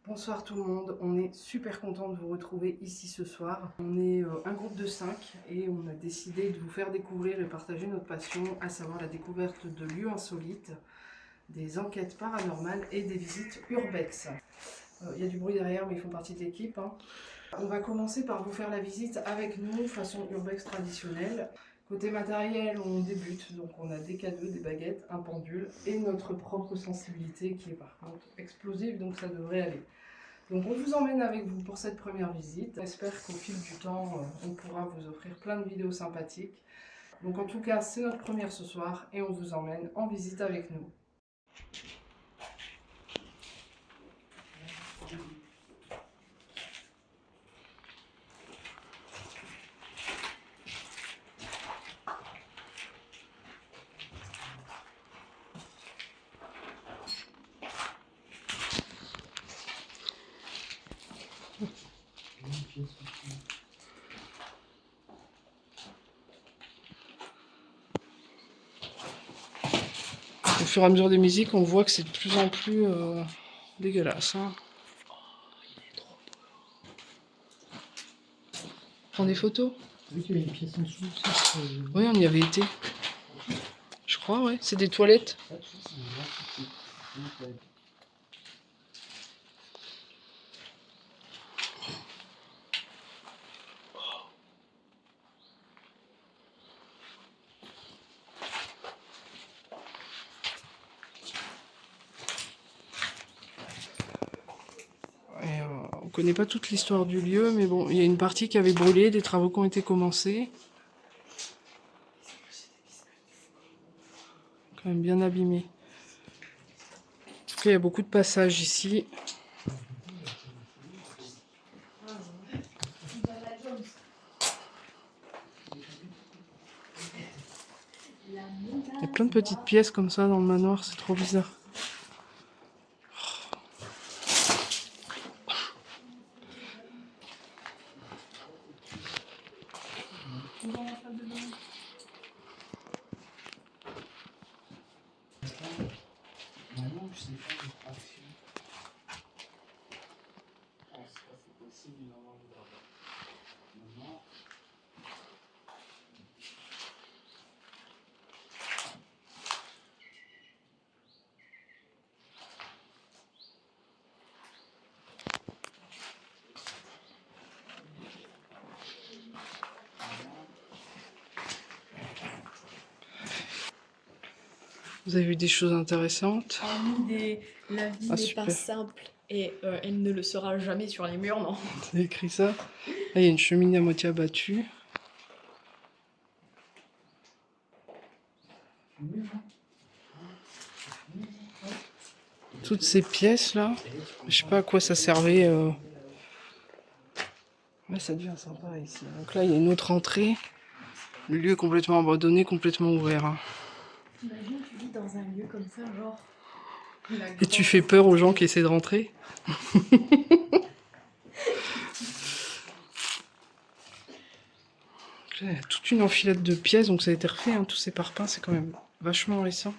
Bonsoir tout le monde, on est super content de vous retrouver ici ce soir. On est un groupe de 5 et on a décidé de vous faire découvrir et partager notre passion, à savoir la découverte de lieux insolites, des enquêtes paranormales et des visites urbex. Il y a du bruit derrière mais ils font partie de l'équipe. On va commencer par vous faire la visite avec nous, façon urbex traditionnelle. Côté matériel, on débute, donc on a des cadeaux, des baguettes, un pendule et notre propre sensibilité qui est par contre explosive, donc ça devrait aller. Donc on vous emmène avec vous pour cette première visite. J'espère qu'au fil du temps, on pourra vous offrir plein de vidéos sympathiques. Donc en tout cas, c'est notre première ce soir et on vous emmène en visite avec nous. Au fur et à mesure des musiques, on voit que c'est de plus en plus dégueulasse. Hein. Prends des photos? Oui, il y a une pièce en dessous. Oui, on y avait été. Je crois, ouais. C'est des toilettes. On connaît pas toute l'histoire du lieu, mais bon, il y a une partie qui avait brûlé, des travaux qui ont été commencés. Quand même bien abîmé. En tout cas, il y a beaucoup de passages ici. Il y a plein de petites pièces comme ça dans le manoir, c'est trop bizarre. Vous avez vu des choses intéressantes? La vie n'est pas simple et elle ne le sera jamais sur les murs, non. Vous avez écrit ça? Là, il y a une cheminée à moitié abattue. Toutes ces pièces là, je sais pas à quoi ça servait. Ouais, ça devient sympa ici. Donc là, il y a une autre entrée. Le lieu est complètement abandonné, complètement ouvert. Hein. Imagine, tu vis dans un lieu comme ça, genre. Et tu fais peur aux gens qui essaient de rentrer? Là, il y a toute une enfilade de pièces, donc ça a été refait. Hein. Tous ces parpaings, c'est quand même vachement récent.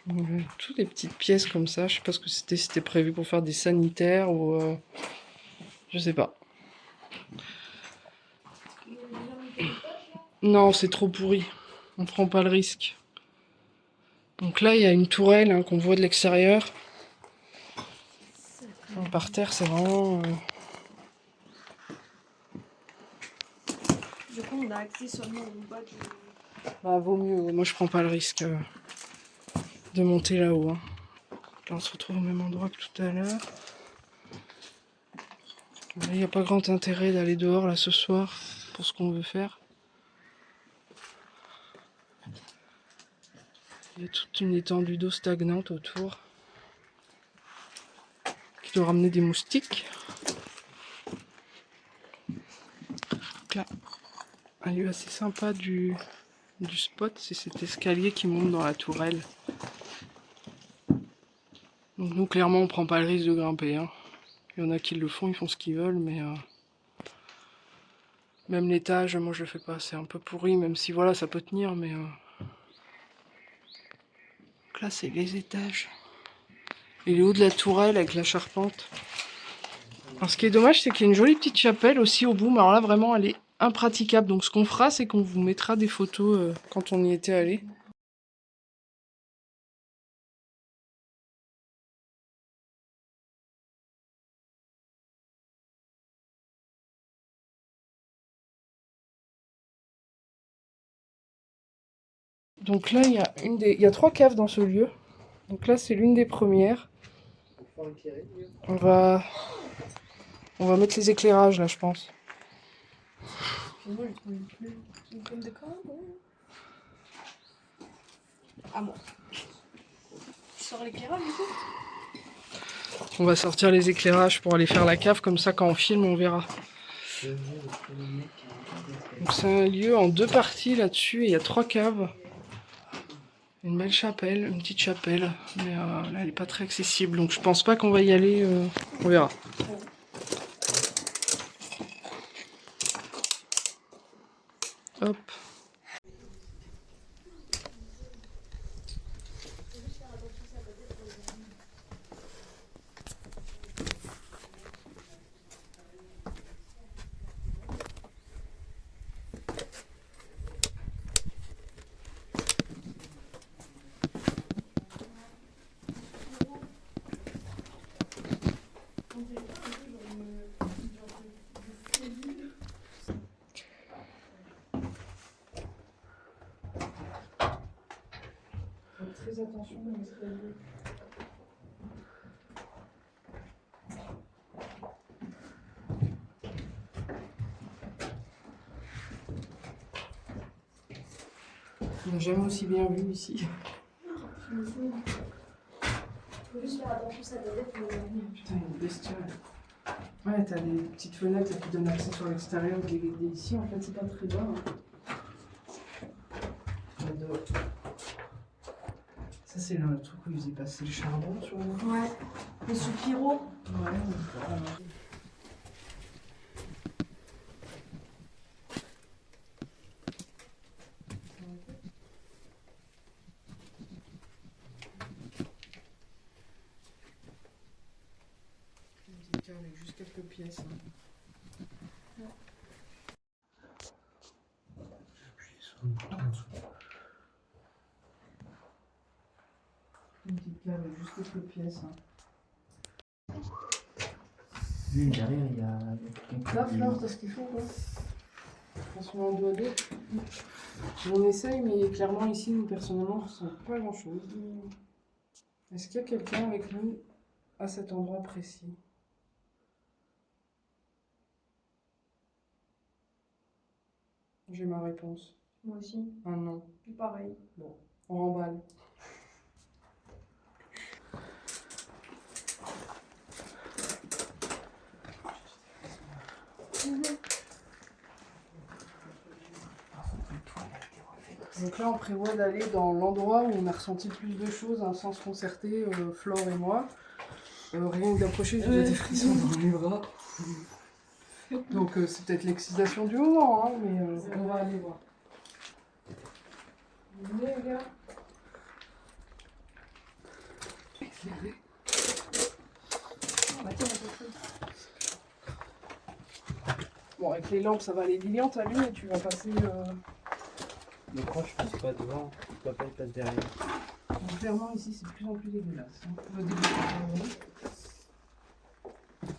Ouais, toutes des petites pièces comme ça, je sais pas ce que c'était prévu pour faire des sanitaires ou je sais pas. Non, c'est trop pourri, on prend pas le risque. Donc là il y a une tourelle hein, qu'on voit de l'extérieur. Par terre c'est vraiment... Du coup on a accès seulement au bas du... Bah vaut mieux, moi je prends pas le risque de monter là-haut. Hein. Là on se retrouve au même endroit que tout à l'heure. Il n'y a pas grand intérêt d'aller dehors là ce soir pour ce qu'on veut faire. Il y a toute une étendue d'eau stagnante autour qui doit ramener des moustiques. Donc là, un lieu assez sympa du spot, c'est cet escalier qui monte dans la tourelle. Donc nous clairement on prend pas le risque de grimper. Hein. Il y en a qui le font, ils font ce qu'ils veulent, mais même l'étage, moi je le fais pas, c'est un peu pourri, même si voilà, ça peut tenir, mais donc là c'est les étages. Et les hauts de la tourelle avec la charpente. Alors ce qui est dommage, c'est qu'il y a une jolie petite chapelle aussi au bout, mais alors là vraiment elle est impraticable. Donc ce qu'on fera, c'est qu'on vous mettra des photos quand on y était allé. Donc là, il y a 3 caves dans ce lieu. Donc là, c'est l'une des premières. On va mettre les éclairages là, je pense. Ah bon. Tu sors l'éclairage du coup? On va sortir les éclairages pour aller faire la cave, comme ça quand on filme, on verra. Donc c'est un lieu en 2 parties là-dessus, et il y a 3 caves. Une belle chapelle, une petite chapelle, mais là elle est pas très accessible, donc je pense pas qu'on va y aller, on verra. Hop. Très attention dans l'escalier. On n'a jamais aussi bien vu ici. Faut juste faire attention, ça doit être. Putain, il y a une bestiole. Ouais, t'as des petites fenêtres qui donnent accès sur l'extérieur. Ici, en fait, c'est pas très bas. Hein. Ça, c'est le truc où ils faisaient passer le charbon sur le. Ouais, le soupiro. Ouais, voilà. Avec juste quelques pièces. Hein. Une petite cave avec juste quelques pièces. Hein. Lui, derrière, il y a. Là, Fleur, t'as ce qu'il faut, quoi. On se met en doigt d'eau. On essaye, mais clairement, ici, nous, personnellement, on ne ressent pas grand-chose. Est-ce qu'il y a quelqu'un avec nous à cet endroit précis? J'ai ma réponse. Moi aussi. Un non. Pareil. Bon, on remballe. Donc là, on prévoit d'aller dans l'endroit où on a ressenti le plus de choses, un sens concerté, Flore et moi. Rien que d'approcher, j'ai des frissons dans les bras. Donc c'est peut-être l'excitation du moment, hein, mais on va aller voir. Venez les gars. Éclairé. Bon, avec les lampes, ça va aller. Lilian, t'as lu et tu vas passer... Mais quand je passe pas devant, papa il passe derrière. Donc, clairement, ici, c'est de plus en plus dégueulasse. Hein. On va débloquer.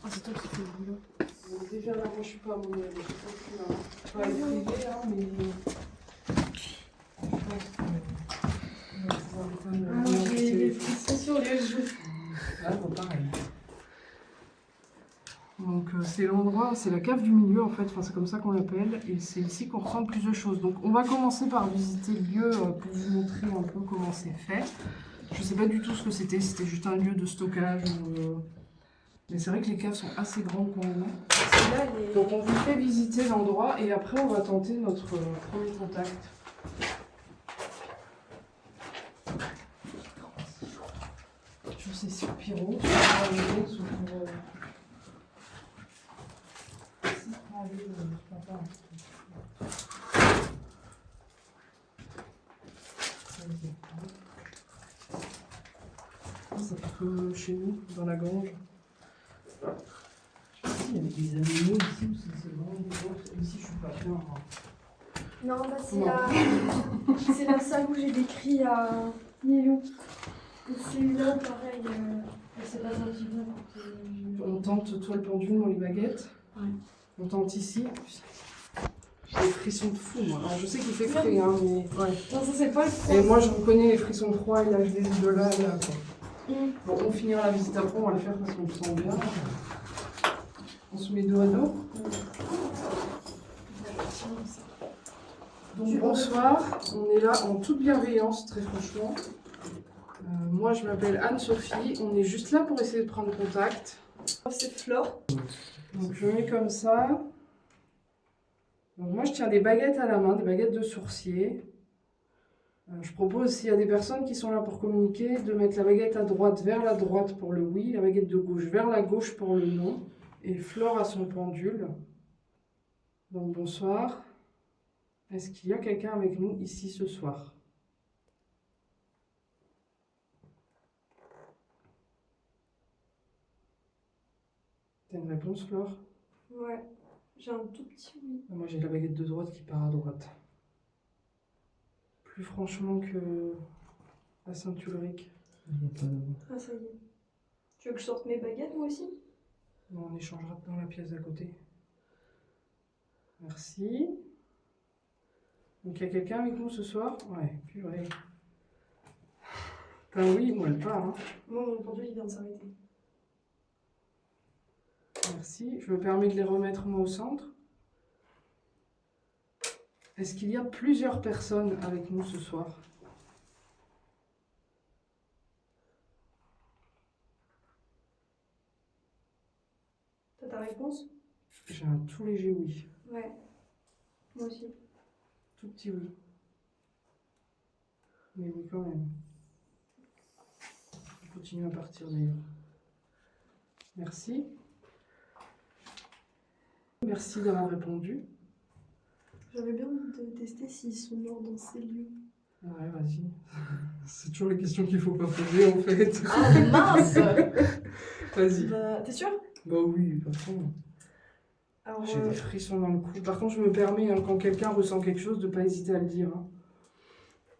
Ah, c'est toi qui fais le boulot. Donc, déjà, là, moi, je suis pas à mon avis. Je sais pas si là. Je peux aller priver, hein, mais... Je pense que... On va pouvoir éteindre le téléphone. Sur les joues. Ah, bon, pareil. Donc c'est l'endroit, c'est la cave du milieu en fait, enfin, c'est comme ça qu'on l'appelle, et c'est ici qu'on ressent le plus de choses. Donc on va commencer par visiter le lieu pour vous montrer un peu comment c'est fait. Je sais pas du tout ce que c'était juste un lieu de stockage, mais c'est vrai que les caves sont assez grandes quand même. Donc on vous fait visiter l'endroit et après on va tenter notre premier contact. Sur ces soupiraux, sur comme chez nous, dans la grange. Il y avait des animaux ici ou c'est vraiment des grosses. Ici, je suis pas bien. Non, bah c'est Non. c'est la salle où j'ai décrit à Nilou. Et celui-là, pareil, elle s'est pas sentie bien quand On tente, toi le pendule, moi les baguettes. Ouais. On tente ici. J'ai des frissons de fou, moi. Alors, je sais qu'il fait frais, hein, mais ouais. Non, ça c'est pas le froid. Et moi, je reconnais les frissons froids et là, je les ai de là, là, quoi. Mm. Bon, on finira la visite après, on va le faire parce qu'on se sent bien. On se met dos à dos. Donc bonsoir, on est là en toute bienveillance, très franchement. Moi, je m'appelle Anne-Sophie, on est juste là pour essayer de prendre contact. C'est Flore. Donc je mets comme ça. Donc moi, je tiens des baguettes à la main, des baguettes de sourcier. Je propose, s'il y a des personnes qui sont là pour communiquer, de mettre la baguette à droite vers la droite pour le oui, la baguette de gauche vers la gauche pour le non. Et Flore a son pendule. Donc bonsoir. Est-ce qu'il y a quelqu'un avec nous ici ce soir? T'as une réponse, Flore? Ouais, j'ai un tout petit oui. Moi, j'ai la baguette de droite qui part à droite. Plus franchement que à Saint-Ulrich. Il n'y a pas de. Ah, ça y est. Tu veux que je sorte mes baguettes, moi aussi? Bon, on échangera dans la pièce d'à côté. Merci. Donc, il y a quelqu'un avec nous ce soir? Ouais, purée. Ben oui, moi, elle part. Hein. Moi, mon pendule, il vient de s'arrêter. Merci. Je me permets de les remettre, moi, au centre. Est-ce qu'il y a plusieurs personnes avec nous ce soir? T'as ta réponse? J'ai un tout léger oui. Ouais. Moi aussi. Tout petit oui. Mais oui, quand même. Je continue à partir d'ailleurs. Merci. Merci d'avoir répondu. J'avais bien envie de tester s'ils sont morts dans ces lieux. Ouais, vas-y. C'est toujours les questions qu'il faut pas poser en fait. Ah mince! Vas-y. Bah, t'es sûr? Bah oui, de toute façon. Alors, J'ai des frissons dans le cou. Par contre, je me permets, hein, quand quelqu'un ressent quelque chose, de ne pas hésiter à le dire. Hein.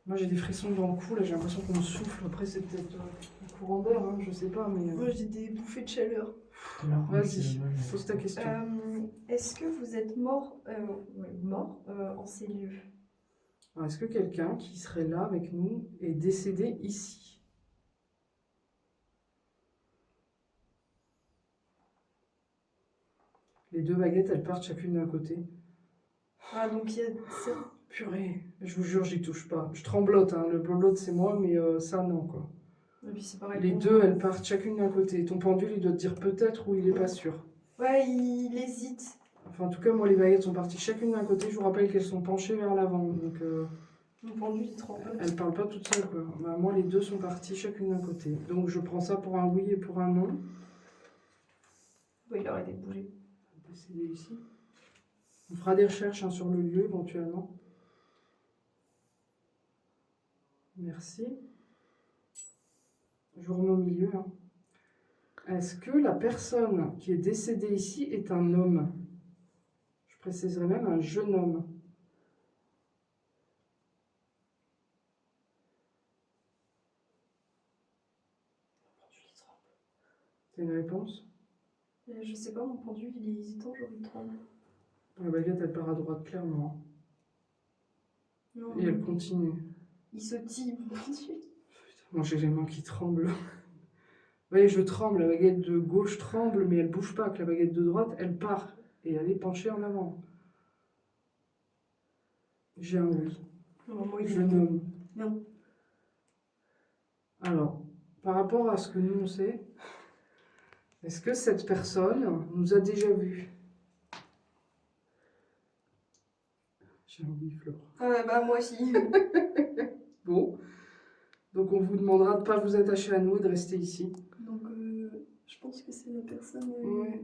Moi, j'ai des frissons dans le cou, là, j'ai l'impression qu'on me souffle. Après, c'est peut-être un courant d'air, hein, je sais pas, mais... moi j'ai des bouffées de chaleur. Vas-y, pose ta question. Est-ce que vous êtes mort, en ces lieux? Alors, est-ce que quelqu'un qui serait là avec nous est décédé ici? Les deux baguettes, elles partent chacune d'un côté. Ah, donc il y a... Purée, je vous jure, j'y touche pas. Je tremblote, hein. Le blot c'est moi, mais ça, non, quoi. Et puis c'est pareil. Les deux, elles partent chacune d'un côté. Ton pendule, il doit te dire peut-être ou il est pas sûr. Ouais, il hésite. Enfin, en tout cas, moi, les baguettes sont parties chacune d'un côté. Je vous rappelle qu'elles sont penchées vers l'avant. Donc, Mon pendule, il tremble. elles parlent pas toutes seules, quoi. Bah, moi, les deux sont parties chacune d'un côté. Donc, je prends ça pour un oui et pour un non. Ouais, il a arrêté de bouger. Décédé ici. On fera des recherches hein, sur le lieu, éventuellement. Merci. Je vous remets au milieu. Hein. Est-ce que la personne qui est décédée ici est un homme? Je préciserai même un jeune homme. C'est une réponse? Je sais pas, mon pendule, il est hésitant, genre il tremble. La baguette, elle part à droite, clairement. Non, Et elle continue. il sautille, mon pendule. Moi, j'ai les mains qui tremblent. Vous voyez, je tremble, la baguette de gauche tremble, mais elle bouge pas. Que la baguette de droite, elle part. Et elle est penchée en avant. J'ai un oui. Non, moi, il Je nomme. Non. Alors, par rapport à ce que nous on sait, est-ce que cette personne nous a déjà vus? J'ai un oui, Flore. Bah moi aussi. Bon. Donc on vous demandera de ne pas vous attacher à nous et de rester ici. Donc je pense que c'est la personne... Ouais.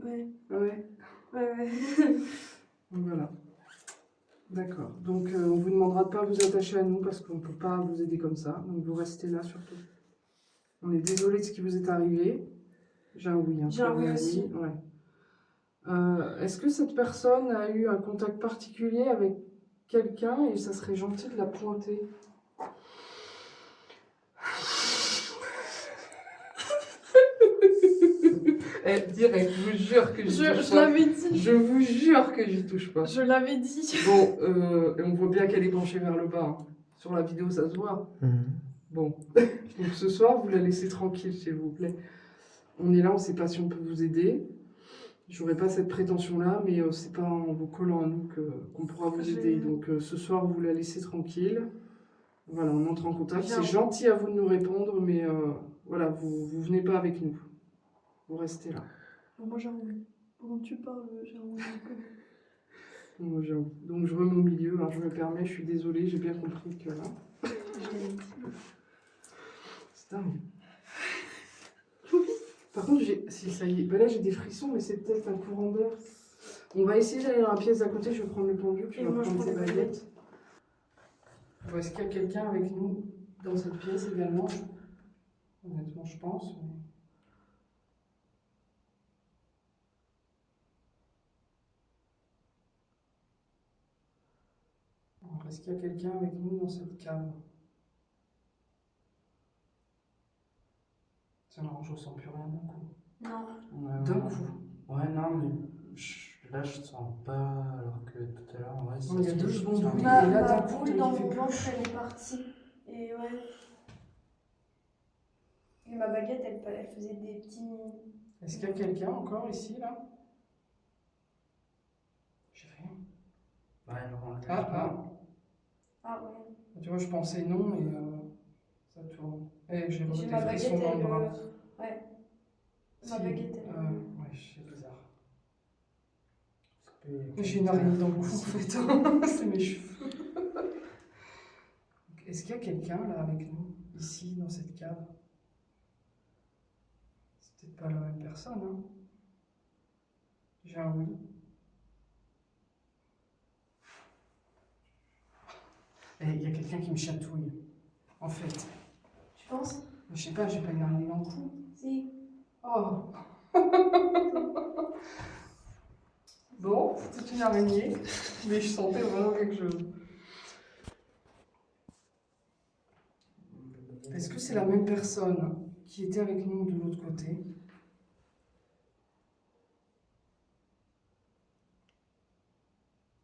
Ouais. Ouais. Donc voilà. D'accord. Donc on vous demandera de ne pas vous attacher à nous parce qu'on ne peut pas vous aider comme ça. Donc vous restez là surtout. On est désolé de ce qui vous est arrivé. J'ai un oui. Hein, J'ai un oui aussi. Ouais. Est-ce que cette personne a eu un contact particulier avec quelqu'un et ça serait gentil de la pointer? Direct, je vous jure que j'y touche Je pas. l'avais dit. Je vous jure que j'y touche pas. Je l'avais dit. Bon, et on voit bien qu'elle est penchée vers le bas. Hein. Sur la vidéo, ça se voit. Bon, donc ce soir, vous la laissez tranquille, s'il vous plaît. On est là, on ne sait pas si on peut vous aider. J'aurais pas cette prétention-là, mais c'est pas en vous collant à nous qu'on pourra vous aider. Donc ce soir, vous la laissez tranquille. Voilà, on entre en contact. Bien. C'est gentil à vous de nous répondre, mais voilà, vous venez pas avec nous. Vous restez là. Moi j'ai un oui. Pendant que tu parles, j'ai un oui. Moi, j'ai envie. Donc je remets au milieu, hein, je me permets, je suis désolée, j'ai bien compris que là. Je l'avais dit. C'est dingue. Par contre, si ça y est, ben là j'ai des frissons, mais c'est peut-être un courant d'air. On va essayer d'aller dans la pièce d'à côté, je vais prendre le pendule, tu Et vas moi, je prendre prends tes les baguettes. Bon, est-ce qu'il y a quelqu'un avec nous dans cette pièce également? Honnêtement, je pense. Mais... Alors, est-ce qu'il y a quelqu'un avec nous dans cette cave? C'est marrant, je ressens plus rien d'un coup. Non. D'un coup. Ouais, non, mais là, je sens pas, alors que tout à l'heure, ouais, Il y a 2 secondes, c'est un oui. peu- Ma, Et là, ma d'un coup, boule il dans fait mon plus. ventre, elle est partie. Et ouais. Et ma baguette, elle faisait des petits. Est-ce qu'il y a quelqu'un encore ici, là? J'ai rien. Ouais, non, Ah ouais. Tu vois, je pensais non et ça tourne. Et j'ai J'ai des ma frissons baguette, dans le bras. Ouais. Ma Si, baguette, elle. ouais, c'est bizarre. c'est J'ai une araignée dans le cou, en fait. hein. C'est mes cheveux. Est-ce qu'il y a quelqu'un, là, avec nous, ici, dans cette cave? C'est peut-être pas la même personne, hein. J'ai un oui. Et il y a quelqu'un qui me chatouille, en fait. Tu penses? Je sais pas, j'ai pas une araignée dans le cou. Si. Oh. Bon, c'était une araignée, mais je sentais vraiment quelque chose. Est-ce que c'est la même personne qui était avec nous de l'autre côté?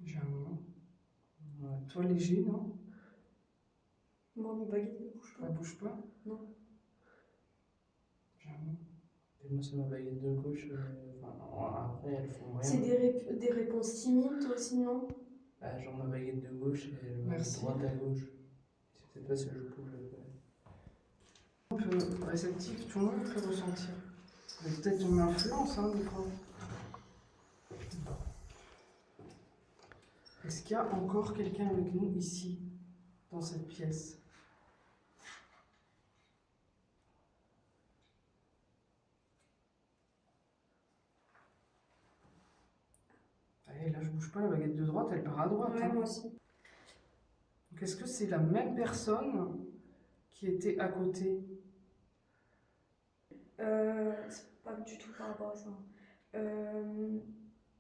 J'ai un moment. Ouais. Toi léger, non? Moi, ma baguette ne bouge Ça pas. bouge pas? Non. J'ai un moment. Et moi, c'est ma baguette de gauche. Enfin, non, après, elles font rien. C'est des réponses timides, toi aussi, non? Ah, genre ma baguette de gauche et ma Merci. droite à gauche. C'est peut-être pas si je bouge. Un peu réceptif, tout le monde peut ressentir. Mais peut-être on influence, hein, des fois. Est-ce qu'il y a encore quelqu'un avec nous ici, dans cette pièce? Allez, là je bouge pas, la baguette de droite, elle part à droite. Ouais, hein. moi aussi. Donc est-ce que c'est la même personne qui était à côté? C'est pas du tout par rapport à ça.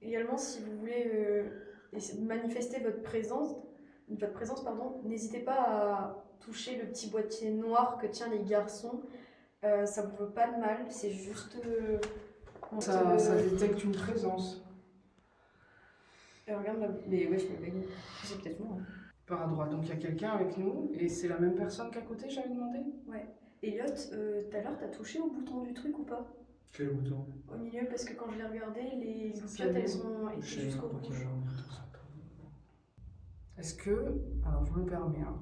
Également, si vous voulez manifester votre présence, pardon, n'hésitez pas à toucher le petit boîtier noir que tiennent les garçons. Ça vous veut pas de mal, c'est juste. Ça détecte une présence. Regarde, mais ouais, je me baigne. C'est peut-être moi. Hein. Par à droite, donc il y a quelqu'un avec nous, et c'est la même personne qu'à côté, j'avais demandé? Ouais. Elliot, tout à l'heure, t'as touché au bouton du truc ou pas? Quel bouton? Au milieu, parce que quand je l'ai regardé, les Ça loupiotes, y est. elles ont été jusqu'au rouge. Est-ce que, alors je me permets, hein,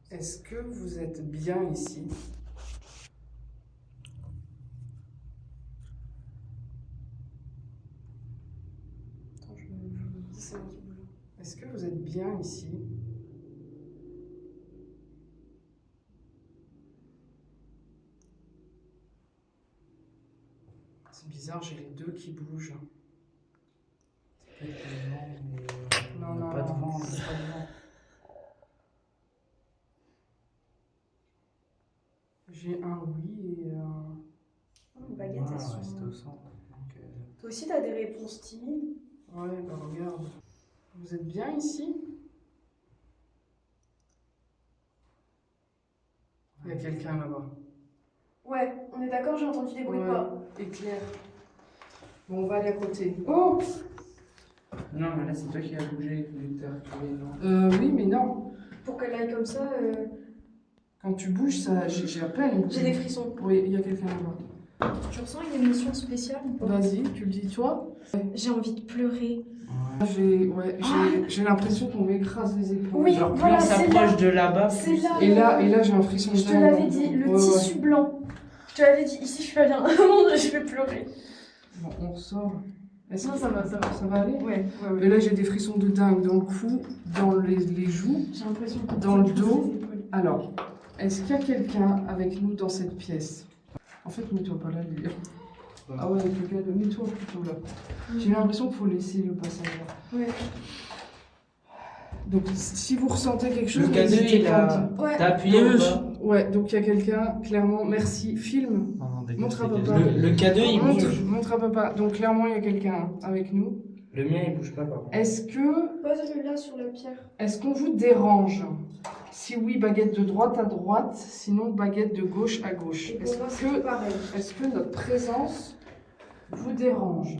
est-ce que vous êtes bien ici? Attends, je me dis c'est moi qui bouge. Est-ce que vous êtes bien ici? C'est bizarre, j'ai les deux qui bougent. C'est peut-être le vent, mais Non, on n'a non, pas de non, vent. c'est pas de vent. J'ai un oui et un... Les baguettes, elles sont... reste au centre. Donc, Toi aussi, t'as des réponses timides. Ouais, bah regarde. Vous êtes bien ici? Il y a quelqu'un là-bas. Ouais, on est d'accord, j'ai entendu des bruits de Ouais, pas. éclair. Bon, on va aller à côté. Oh! Non, mais là, c'est toi qui as bougé, vu que t'as reculé, non? Oui, mais non. Pour qu'elle aille comme ça, Quand tu bouges, ça, j'ai à peine. j'ai des frissons. Oui, il y a quelqu'un là-bas. Tu ressens une émotion spéciale ou pas? Vas-y, tu le dis toi? J'ai envie de pleurer. J'ai l'impression qu'on m'écrase les épaules. Oui, Genre, plus voilà, on c'est s'approche là. de là-bas, C'est plus- là. Et là j'ai un frisson. Je te dingue. l'avais dit, le Ouais, tissu blanc. Je te l'avais dit, ici je suis pas bien. Mon Dieu, je vais pleurer. Bon, on ressort. Est-ce Non, que ça va. ça va aller? Ouais, Et là j'ai des frissons de dingue dans le cou, dans les joues. J'ai l'impression que Dans le c'est dos. les épaules. Alors, est-ce qu'il y a quelqu'un avec nous dans cette pièce? En fait, mets-toi pas là, Lilian. Ah ouais, avec le cadeau, mets-toi plutôt là. J'ai l'impression qu'il faut laisser le passage là. Ouais. Donc, si vous ressentez quelque chose, Le cadeau, n'hésitez il pas à a. me dire. Ouais. T'as appuyé ou pas? Ouais, donc il y a quelqu'un, clairement, merci. Filme. Non, dégage, Montre à dégage. papa. Le cadeau, il bouge. Montre à papa. Donc, clairement, il y a quelqu'un avec nous. Le mien, il bouge pas, par contre. Pose-le là sur la pierre. Est-ce qu'on vous dérange? Si oui, baguette de droite à droite, sinon baguette de gauche à gauche. Et pour moi, c'est tout pareil. Est-ce que notre présence vous dérange?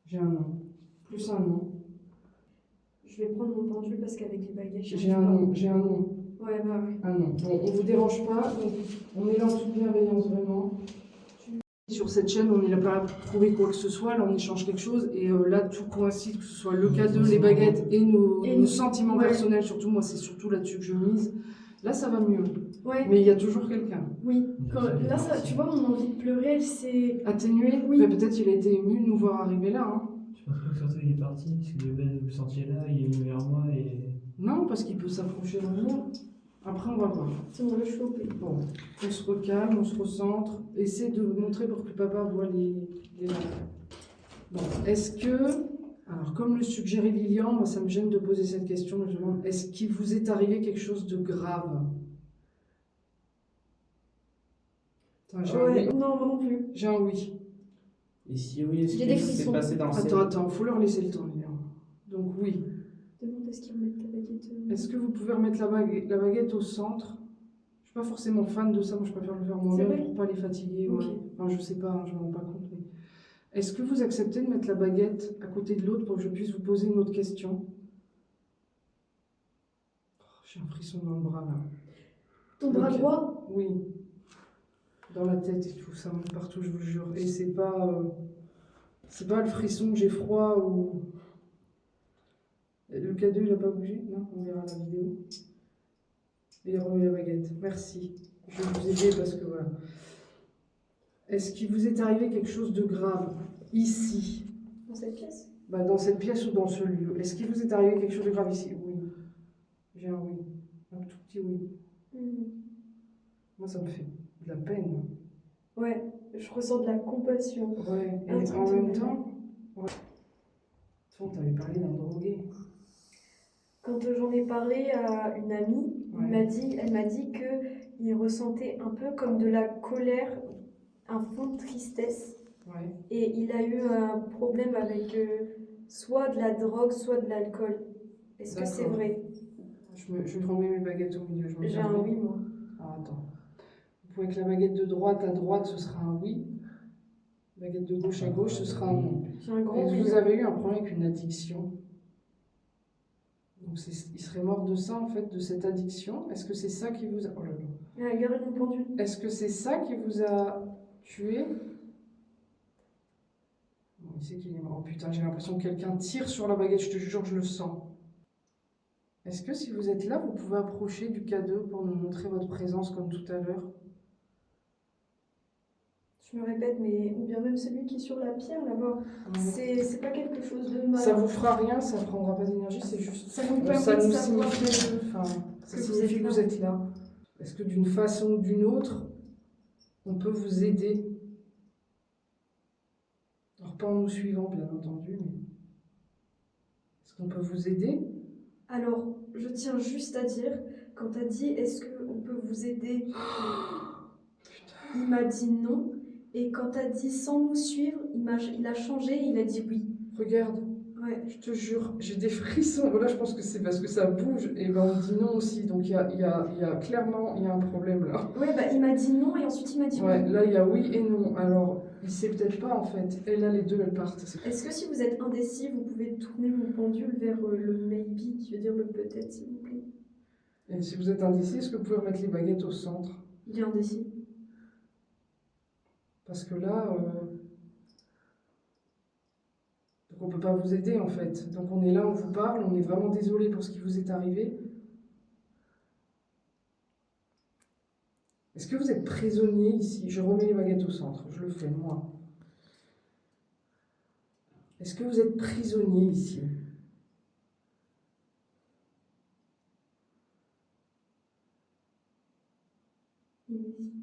J'ai un nom. Plus un nom. Je vais prendre mon pendule parce qu'avec les baguettes, J'ai un nom. J'ai un nom. Ouais, bah ouais. Un nom. Bon, on vous dérange pas. Donc on est là en toute bienveillance, vraiment. Sur cette chaîne, on est là pas pour prouver quoi que ce soit. Là, on échange quelque chose. Et là, tout coïncide, que ce soit le cadeau, les baguettes et nos sentiments ouais. personnels. Surtout, moi, c'est surtout là-dessus que je mise. Là, ça va mieux. Ouais, Mais il y a toujours quelqu'un. oui. Là, ça, tu vois, mon envie de pleurer, elle s'est... Atténué? Oui. Mais peut-être il a été ému de nous voir arriver là. Hein. Je pense pas que surtout il est parti, parce que vous le sentiez là, il est venu vers moi et. Non, parce qu'il peut s'approcher de nous. Après, on va voir. C'est bon, le choper. Bon, on se recalme, on se recentre. Essaie de montrer pour que papa voit les Bon, est-ce que... Alors, comme le suggérait Lilian, moi, ça me gêne de poser cette question, mais je me demande, est-ce qu'il vous est arrivé quelque chose de grave? Attends, j'ai un Ouais, oui. non, moi non plus. J'ai un oui. Et si oui, est-ce J'ai des que c'est frissons. passé dans le Attends, faut leur laisser le temps, Lilian. Donc oui. Demande à ce qu'ils remettent ta baguette. Est-ce que vous pouvez remettre la baguette au centre? Je suis pas forcément fan de ça, moi je préfère le faire moi-même vrai pour pas les fatiguer. Ok. Ouais. Enfin, je sais pas, hein, je me rends pas compte. Mais... Est-ce que vous acceptez de mettre la baguette à côté de l'autre pour que je puisse vous poser une autre question? Oh, j'ai un frisson dans le bras là. Ton bras Ok. droit? Oui. Dans la tête et tout, ça monte partout, je vous jure. Et c'est pas le frisson que j'ai froid ou... Le cadeau, il a pas bougé? Non, on verra la vidéo. Et il remet la baguette. Merci. Je vais vous aider parce que voilà. Est-ce qu'il vous est arrivé quelque chose de grave ici? Dans cette pièce? Bah, dans cette pièce ou dans ce lieu? Est-ce qu'il vous est arrivé quelque chose de grave ici? Oui. J'ai un oui. Un tout petit oui. Moi, ça me fait de la peine. Ouais, je ressens de la compassion. Ouais. Et Un truc en de même malade. temps... Ouais. On t'avait parlé d'un drogué. Quand j'en ai parlé à une amie, Ouais. elle m'a dit qu'il ressentait un peu comme de la colère, un fond de tristesse. Ouais. Et il a eu un problème avec soit de la drogue, soit de l'alcool. Est-ce que c'est D'accord. vrai? Je vais remets mes baguettes au milieu. Je me J'ai un permets. oui, moi. Ah, attends. Vous pouvez avec la baguette de droite à droite, ce sera un oui. Baguette de gauche à gauche, ce sera un non. J'ai un grand Est-ce oui. que vous avez eu un problème avec une addiction? Donc il serait mort de ça en fait, de cette addiction. Est-ce que c'est ça qui vous a... Oh là là. Ah, regardez mon pendule. Est-ce que c'est ça qui vous a tué? Bon, il sait qu'il est mort. Oh putain, j'ai l'impression que quelqu'un tire sur la baguette, je te jure, je le sens. Est-ce que si vous êtes là, vous pouvez approcher du cadeau pour nous montrer votre présence comme tout à l'heure? Je me répète, mais ou bien même celui qui est sur la pierre là-bas. C'est pas quelque chose de mal. Ça vous fera rien, ça ne prendra pas d'énergie, c'est juste... Ça nous permet Ça de nous savoir signifie, que... enfin, ça que vous signifie êtes que là. vous êtes là. Est-ce que d'une façon ou d'une autre, on peut vous aider? Alors pas en nous suivant, bien entendu, mais est-ce qu'on peut vous aider Alors, je tiens juste à dire, quand t'as dit est-ce qu'on peut vous aider, il m'a dit non. Et quand t'as dit sans nous suivre, il a changé, il a dit oui. Regarde, Ouais. je te jure, j'ai des frissons. Là, je pense que c'est parce que ça bouge. Et ben, on me dit non aussi. Donc, clairement, il y a un problème là. Ouais, bah il m'a dit non et ensuite il m'a dit Ouais, oui. là, il y a oui et non. Alors, il sait peut-être pas en fait. Et là, les deux, elles partent. Est-ce que si vous êtes indécis, vous pouvez tourner mon pendule vers le maybe, qui veut dire le peut-être, s'il vous plaît? Et si vous êtes indécis, est-ce que vous pouvez remettre les baguettes au centre? Il est indécis. Parce que là, donc on peut pas vous aider en fait. Donc on est là, on vous parle, on est vraiment désolé pour ce qui vous est arrivé. Est-ce que vous êtes prisonnier ici? Je remets les baguettes au centre, je le fais moi. Est-ce que vous êtes prisonnier ici? Il hésite.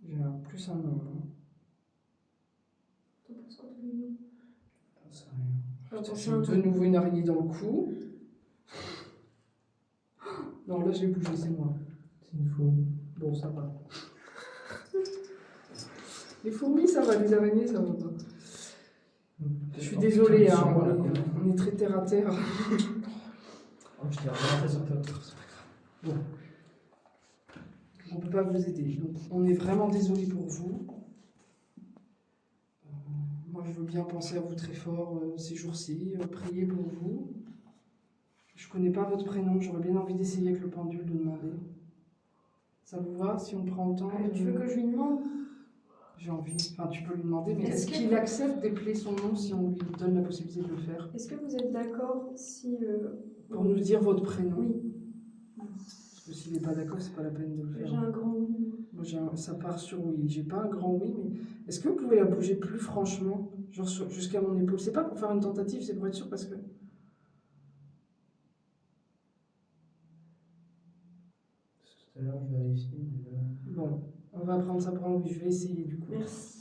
J'ai un plus un non. T'en penses quoi, toi, Lino? Ça sert à rien. Alors, Putain, pensez j'ai un de nouveau une araignée dans le cou. Non, là j'ai bougé, c'est moi. C'est une fourmi. Bon, ça va. Les fourmis, ça va, les araignées, ça va pas. Je suis désolée, hein, on est très terre à terre. Oh, je t'ai remonté sur ta tour. Bon. On ne peut pas vous aider. Donc, on est vraiment désolé pour vous. Moi, je veux bien penser à vous très fort ces jours-ci, prier pour vous. Je ne connais pas votre prénom, j'aurais bien envie d'essayer avec le pendule de demander. Ça vous va si on prend le temps de... Tu veux que je lui demande? J'ai envie, enfin tu peux lui demander, mais Est-ce est-ce que- qu'il accepte d'épeler son nom si on lui donne la possibilité de le faire? Est-ce que vous êtes d'accord si... Pour nous dire votre prénom. Oui, Parce que s'il n'est pas d'accord, c'est pas la peine de le j'ai faire. un grand oui. Moi, ça part sur oui. J'ai pas un grand oui, mais est-ce que vous pouvez la bouger plus franchement, genre jusqu'à mon épaule? C'est pas pour faire une tentative, c'est pour être sûr parce que. Tout à l'heure, je vérifie. Mais là... Bon, on va prendre ça pour un oui. Je vais essayer du coup. Merci.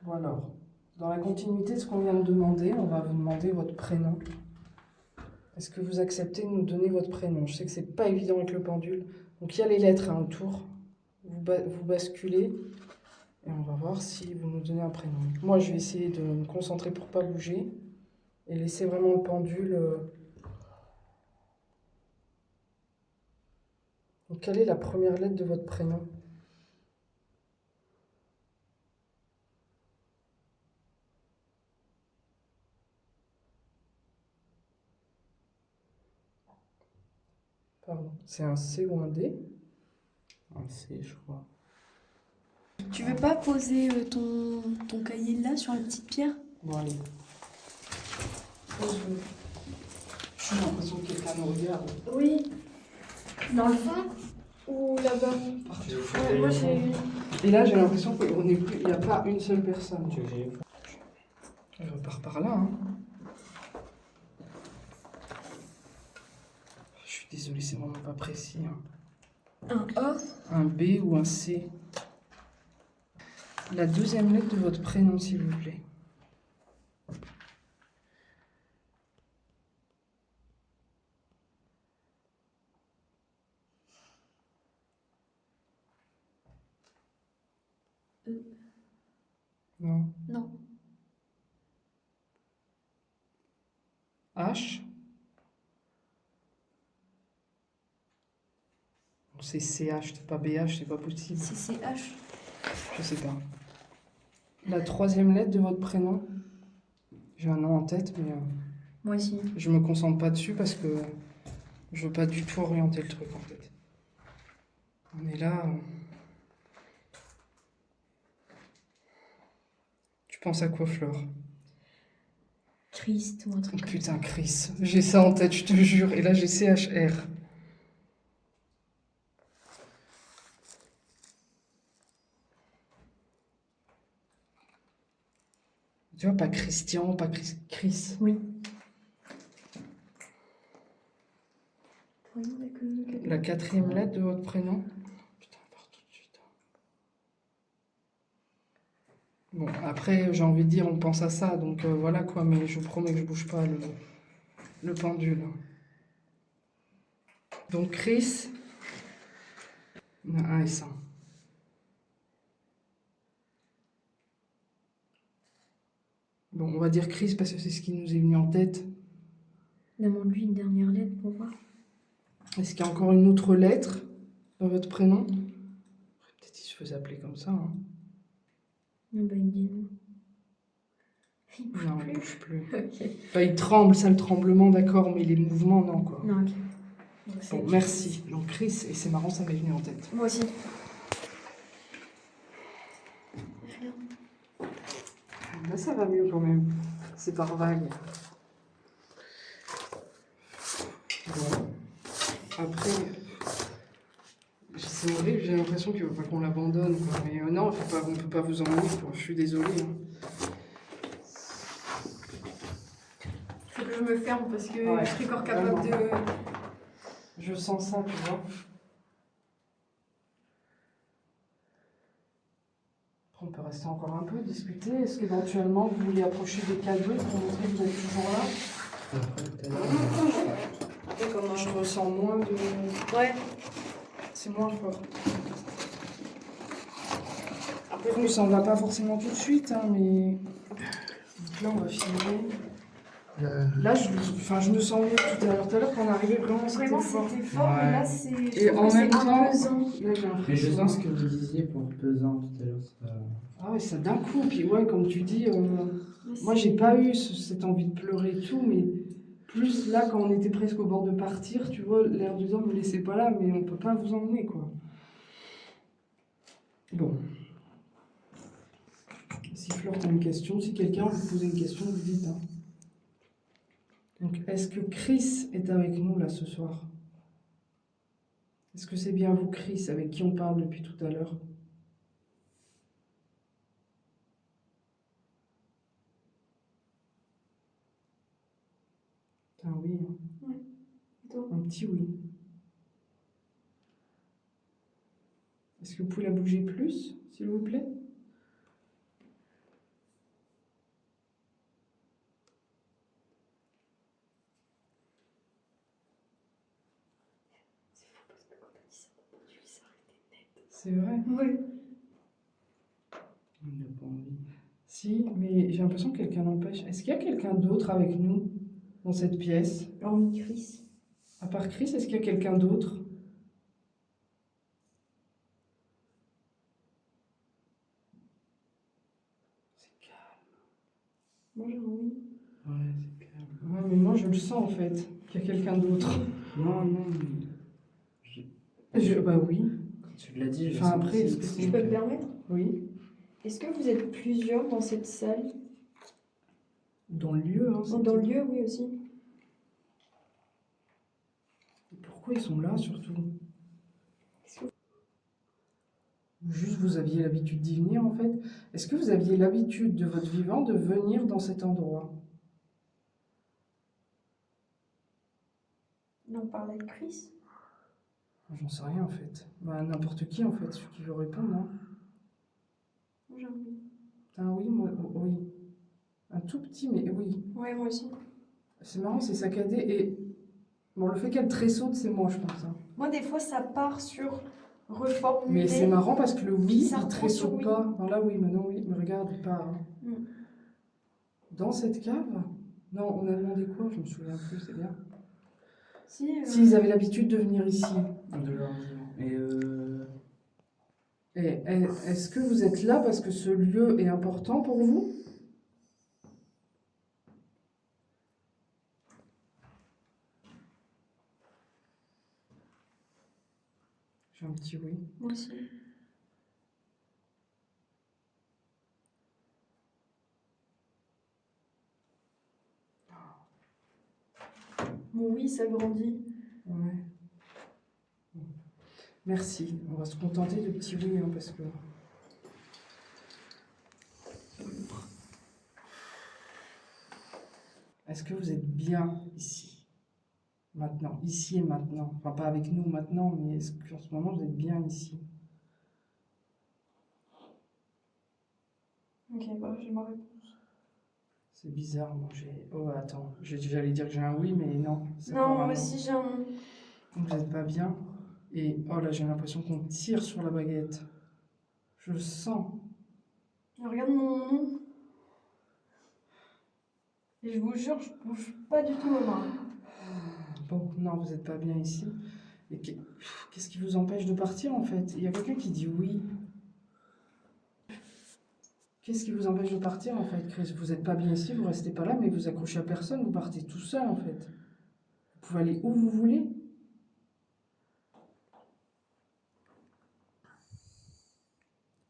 Bon alors, dans la continuité de ce qu'on vient de demander, on va vous demander votre prénom. Est-ce que vous acceptez de nous donner votre prénom? Je sais que c'est pas évident avec le pendule. Donc il y a les lettres hein, autour. Vous basculez et on va voir si vous nous donnez un prénom. Moi, je vais essayer de me concentrer pour pas bouger et laisser vraiment le pendule. Donc, quelle est la première lettre de votre prénom? Pardon, c'est un C ou un D? Un C, je crois. Tu veux pas poser ton cahier là sur la petite pierre? Bon, allez. J'ai l'impression que quelqu'un nous regarde. Oui. Dans le fond ou là-bas? Tu veux que Ouais, j'aille moi au fond? j'ai... Et là, j'ai l'impression qu'il n'y a pas une seule personne. Tu veux que j'aille au fond? Je repars par là. Hein. Je suis désolé, c'est vraiment pas précis. Hein. Un A? Un B ou un C. La deuxième lettre de votre prénom, s'il vous plaît. Non. Non. H. C'est CH, c'est pas BH, c'est pas possible. C'est CH. Je sais pas. La troisième lettre de votre prénom. J'ai un nom en tête, mais Moi aussi. je me concentre pas dessus parce que je veux pas du tout orienter le truc en fait. On est là. Tu penses à quoi, Flore? Christ ou un Oh, truc comme ça. putain, Chris. J'ai ça en tête, je te jure. Et là, j'ai CHR. Tu vois, pas Christian, pas Chris. Oui. Voyons avec le... La quatrième lettre de votre prénom. Putain, elle part tout de suite. Bon, après, j'ai envie de dire, on pense à ça, donc voilà quoi, mais je vous promets que je bouge pas le pendule. Donc Chris, on a 1 et 5. Bon, on va dire Chris parce que c'est ce qui nous est venu en tête. Demande-lui une dernière lettre pour voir. Est-ce qu'il y a encore une autre lettre dans votre prénom? Peut-être qu'il se faisait appeler comme ça. Hein. Ah bah, il me dit non. Il bouge Non, il plus. bouge plus. Ok. Enfin, il tremble, ça le tremblement, d'accord, mais les mouvements, non quoi. Non, ok. Donc, c'est- Bon, merci. Donc Chris, et c'est marrant, ça m'est venu en tête. Moi aussi. Là, ça va mieux quand même. C'est par vague. Bon. Après, c'est horrible, j'ai l'impression qu'il ne veut pas qu'on l'abandonne. Quoi. Mais non, on ne peut pas vous emmener. Quoi. Je suis désolée. Hein. Faut que je me ferme parce que Ouais, je serai encore capable de. Je sens ça, tu vois. On peut rester encore un peu, discuter. Est-ce qu'éventuellement vous voulez approcher des cadeaux pour montrer que vous êtes toujours là? Après, tout à l'heure, Je ressens moins de. Ouais. C'est moins fort. Après, nous, ça ne va pas forcément tout de suite, hein, mais. Donc là, on va filmer. Là, je me sens mieux tout à l'heure. Tout à l'heure, quand on arrivait, vraiment, c'était Vraiment, fort. c'était fort, Ouais. mais là, c'est. je Et trouve en que c'est même temps, pesant. là, j'ai Mais je l'impression. sens ce que vous disiez pour pesant tout à l'heure. Ça... Ah ouais, ça d'un coup. Puis ouais, comme tu dis, Mais moi, c'est- j'ai pas eu cette envie de pleurer et tout, mais plus là, quand on était presque au bord de partir, tu vois, l'air du temps, ne me laissez pas là, mais on peut pas vous emmener, quoi. Bon. Si Fleur, t'as une question, si quelqu'un vous pose une question, vous dites. Hein. Donc, est-ce que Chris est avec nous là ce soir? Est-ce que c'est bien vous, Chris, avec qui on parle depuis tout à l'heure? Un oui. Hein. Et toi? Un petit oui. Est-ce que vous pouvez la bouger plus, s'il vous plaît? C'est fou parce que quand t'as dit ça, tu lui s'arrêter net. C'est vrai? Ouais. On n'a pas envie. Si, mais j'ai l'impression que quelqu'un l'empêche. Est-ce qu'il y a quelqu'un d'autre avec nous dans cette pièce? Hormis Chris. À part Chris, est-ce qu'il y a quelqu'un d'autre? C'est calme. Moi, j'ai envie. Ouais, c'est calme. Ouais, mais moi je le sens en fait, qu'il y a quelqu'un d'autre. Non, non, mais Bah oui, quand tu l'as dit, je Enfin, sens après, aussi est-ce que que c'est- Je peux me permettre? oui. Est-ce que vous êtes plusieurs dans cette salle? Dans le lieu, hein. Dans le lieu, oui aussi. Pourquoi ils sont là surtout? Est-ce que- Ou juste vous aviez l'habitude d'y venir en fait? Est-ce que vous aviez l'habitude de votre vivant de venir dans cet endroit? Non, on parle avec Chris. J'en sais rien en fait. Bah n'importe qui en fait, celui qui veut répondre, hein. Moi, j'ai envie. Ah oui, moi, oui. Un tout petit, mais oui. Ouais, moi aussi. C'est marrant, c'est saccadé et... Bon, le fait qu'elle tressaute, c'est moi, je pense. Hein. Moi, des fois, ça part sur reformuler. Mais c'est marrant parce que le oui, Ça il reprend sur tressaute oui. pas. Non, là, oui, maintenant, oui. Mais regarde, il part. Hein. Mm. Dans cette cave? Non, on a demandé quoi? Je me souviens plus, c'est bien. Si, S'ils avaient l'habitude de venir ici. de leur dire. Et est-ce que vous êtes là parce que ce lieu est important pour vous? J'ai un petit oui. Moi aussi. Mon oui, ça grandit. Ouais. Merci. On va se contenter de petits oui, hein, parce que... Est-ce que vous êtes bien ici? Maintenant. Ici et maintenant. Enfin, pas avec nous maintenant, mais est-ce qu'en ce moment, vous êtes bien ici? Ok, bah j'ai ma réponse. C'est bizarre, moi j'ai... Oh attends, j'allais dire que j'ai un oui, mais non. C'est Non, encore un moi non. aussi j'ai un non. Vous n'êtes pas bien. Et oh là, j'ai l'impression qu'on tire sur la baguette. Je le sens. Regarde mon nom. Et je vous jure, je bouge pas du tout mes mains. Bon, non, vous n'êtes pas bien ici. Et qu'est-ce qui vous empêche de partir en fait? Il y a quelqu'un qui dit oui. Qu'est-ce qui vous empêche de partir en fait, Chris? Vous n'êtes pas bien ici, vous restez pas là, mais vous accrochez à personne, vous partez tout seul en fait. Vous pouvez aller où vous voulez.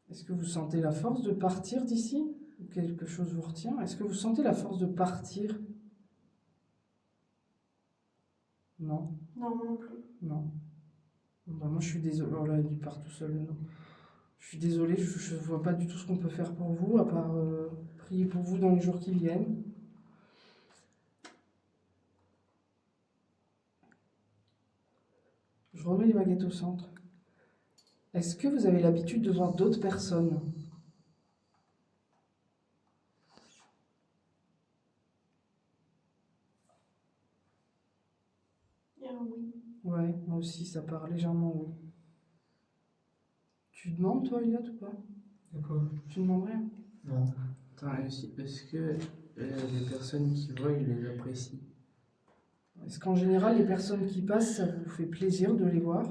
Est-ce que vous sentez la force de partir d'ici? Ou quelque chose vous retient? Est-ce que vous sentez la force de partir? Non, Non, moi non plus. non. Bah, moi je suis désolée. Oh là, il part tout seul, non. Je suis désolée, je ne vois pas du tout ce qu'on peut faire pour vous, à part prier pour vous dans les jours qui viennent. Je remets les baguettes au centre. Est-ce que vous avez l'habitude de voir d'autres personnes? Il y a un oui. Ouais, moi aussi, ça part légèrement oui. Tu demandes, toi, Elliot, ou pas? D'accord. Tu demandes rien? Non. Attends, et aussi, est-ce que les personnes qui voient, ils les apprécient? Est-ce qu'en général, les personnes qui passent, ça vous fait plaisir de les voir?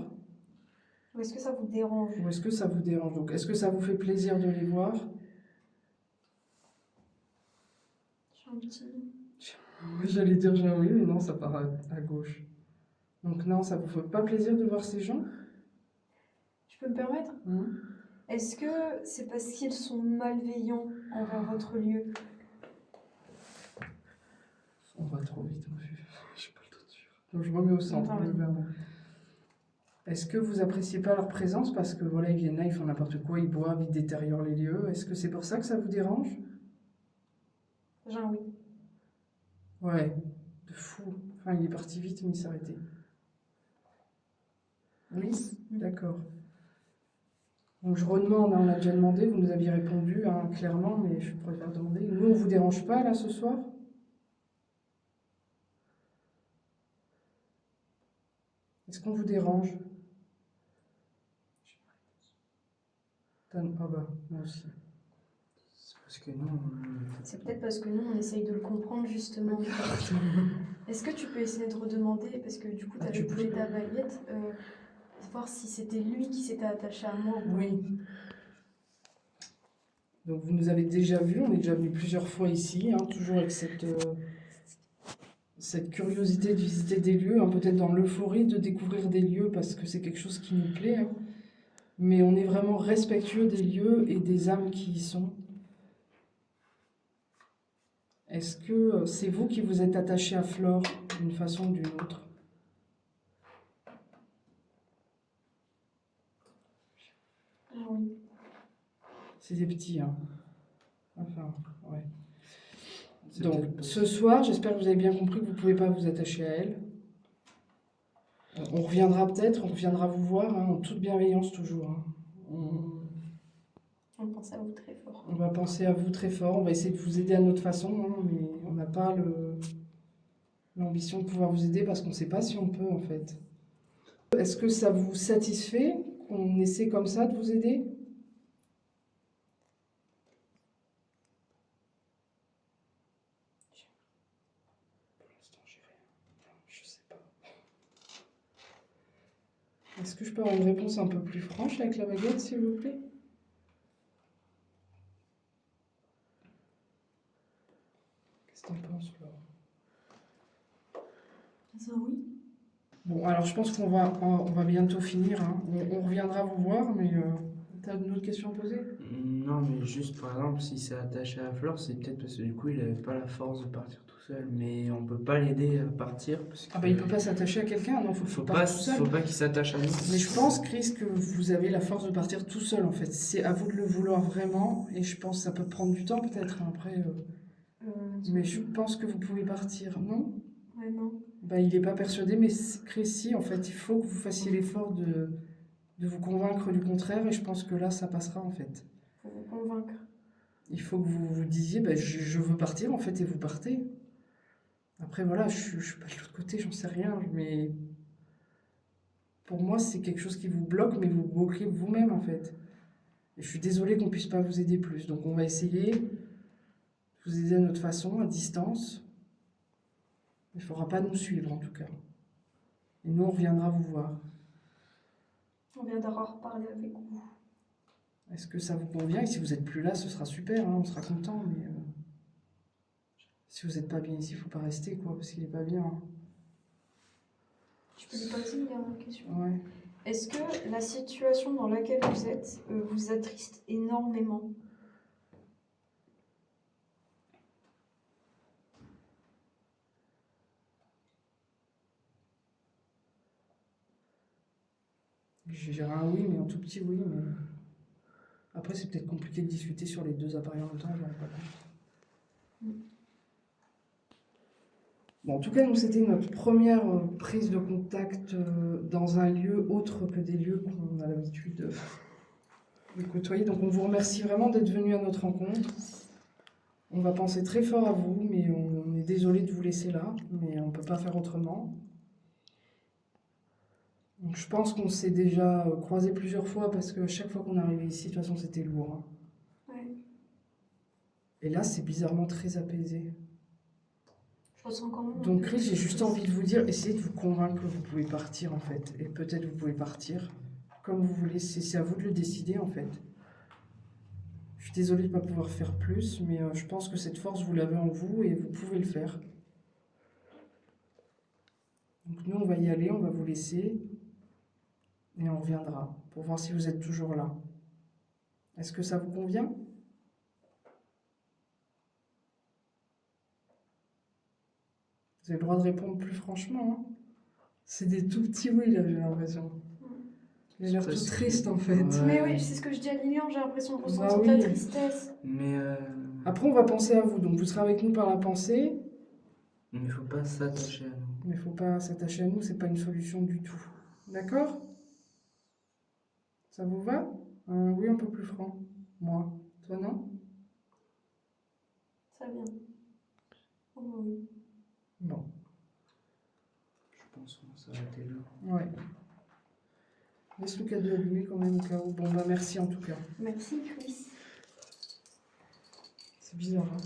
Ou est-ce que ça vous dérange? Ou est-ce que ça vous dérange? Donc, est-ce que ça vous fait plaisir de les voir? J'ai un petit non. J'allais dire j'ai un oui, mais non, ça part à gauche. Donc non, ça vous fait pas plaisir de voir ces gens? Je peux me permettre? Hein? Est-ce que c'est parce qu'ils sont malveillants envers votre lieu? On va trop vite, moi, j'ai pas le temps de suivre. Donc je remets au centre, Attends, le gouvernement. Est-ce que vous appréciez pas leur présence parce que voilà, ils viennent là, ils font n'importe quoi, ils boivent, ils détériorent les lieux. Est-ce que c'est pour ça que ça vous dérange? J'ai un oui. Ouais, de fou. Enfin, il est parti vite, mais il s'est arrêté. Oui, d'accord. Donc je redemande, hein, on a déjà demandé, vous nous aviez répondu hein, clairement, mais je préfère demander. Nous, on vous dérange pas là ce soir? Est-ce qu'on vous dérange? Ah bah, moi aussi. C'est parce que nous, C'est peut-être parce que nous, on essaye de le comprendre justement. Est-ce que tu peux essayer de redemander, parce que du coup, tu Ah, avais tu bougé peux. ta baguette, voir si c'était lui qui s'était attaché à moi ou pas. Oui. Donc vous nous avez déjà vus, on est déjà venu plusieurs fois ici, hein, toujours avec cette curiosité de visiter des lieux, hein, peut-être dans l'euphorie de découvrir des lieux parce que c'est quelque chose qui nous plaît. Hein. Mais on est vraiment respectueux des lieux et des âmes qui y sont. Est-ce que c'est vous qui vous êtes attaché à Flore d'une façon ou d'une autre? Ah oui. C'est des petits, hein. Enfin, ouais. c'est Donc, peut-être ce soir, j'espère que vous avez bien compris que vous ne pouvez pas vous attacher à elle. On reviendra peut-être, on reviendra vous voir, hein, en toute bienveillance toujours. Hein. On pense à vous très fort. On va penser à vous très fort, on va essayer de vous aider à notre façon, hein, mais on n'a pas l'ambition de pouvoir vous aider parce qu'on ne sait pas si on peut en fait. Est-ce que ça vous satisfait qu'on essaie comme ça de vous aider? Pour l'instant, j'ai rien. Je sais pas. Est-ce que je peux avoir une réponse un peu plus franche avec la baguette, s'il vous plaît? Qu'est-ce que t'en penses, Laure? C'est un oui. Bon, alors je pense on va bientôt finir. Hein. On reviendra vous voir, mais t'as une autre question à poser? Non, mais juste par exemple, si c'est attaché à Flore, c'est peut-être parce que du coup, il n'avait pas la force de partir tout seul. Mais on peut pas l'aider à partir parce que Ah bah il peut pas s'attacher à quelqu'un, non, faut faut pas pas, tout seul. faut pas qu'il s'attache à nous. Mais je pense, Chris, que vous avez la force de partir tout seul en fait. C'est à vous de le vouloir vraiment, et je pense que ça peut prendre du temps peut-être hein, après. Mais je pense que vous pouvez partir, non? Ouais, non. Bah il est pas persuadé, mais Chris, si, en fait, il faut que vous fassiez l'effort de vous convaincre du contraire, et je pense que là, ça passera en fait. Faut vous convaincre. Il faut que vous vous disiez, bah, je veux partir en fait, et vous partez. Après, voilà, je suis pas de l'autre côté, j'en sais rien, mais pour moi, c'est quelque chose qui vous bloque, mais vous bloquez vous-même en fait. Et je suis désolée qu'on puisse pas vous aider plus. Donc, on va essayer de vous aider à notre façon, à distance. Il faudra pas nous suivre en tout cas. Et nous, on reviendra vous voir. On viendra reparler avec vous. Est-ce que ça vous convient? Et si vous n'êtes plus là, ce sera super, hein, on sera content, mais si vous n'êtes pas bien ici, il ne faut pas rester, quoi, parce qu'il n'est pas bien. Hein. Je peux lui poser une dernière question. Ouais. Est-ce que la situation dans laquelle vous êtes vous attriste énormément? Je dirais un oui, mais un tout petit oui, mais... Après, c'est peut-être compliqué de discuter sur les deux appareils en même temps, je m'en rends pas compte. Bon, en tout cas, nous, c'était notre première prise de contact dans un lieu autre que des lieux qu'on a l'habitude de côtoyer. Donc, on vous remercie vraiment d'être venu à notre rencontre. On va penser très fort à vous, mais on est désolé de vous laisser là, mais on ne peut pas faire autrement. Donc, je pense qu'on s'est déjà croisés plusieurs fois parce que chaque fois qu'on arrivait ici, de toute façon, c'était lourd. Hein. Ouais. Et là, c'est bizarrement très apaisé. Je ressens quand même. Donc, Chris, j'ai juste envie de vous dire, essayez de vous convaincre que vous pouvez partir en fait. Et peut-être vous pouvez partir comme vous voulez. C'est à vous de le décider en fait. Je suis désolée de ne pas pouvoir faire plus, mais je pense que cette force, vous l'avez en vous et vous pouvez le faire. Donc, nous, on va y aller, on va vous laisser. Et on reviendra pour voir si vous êtes toujours là. Est-ce que ça vous convient? Vous avez le droit de répondre plus franchement. Hein. C'est des tout petits oui, là, j'ai l'impression. J'ai l'air tout triste, en fait. Ouais. Mais oui, c'est ce que je dis à Lilian, j'ai l'impression de ressentir Bah de oui. la tristesse. Mais Après, on va penser à vous. Donc, vous serez avec nous par la pensée. il faut pas s'attacher à nous. Mais il ne faut pas s'attacher à nous, c'est pas une solution du tout. D'accord? Ça vous va? Oui, un peu plus franc. Moi. Toi, non? Ça vient. Oh, oui. Bon. Je pense qu'on va s'arrêter là. Ouais. Laisse le cadeau allumé quand même au cas où. Bon, bah merci en tout cas. Merci Chris. C'est bizarre, hein?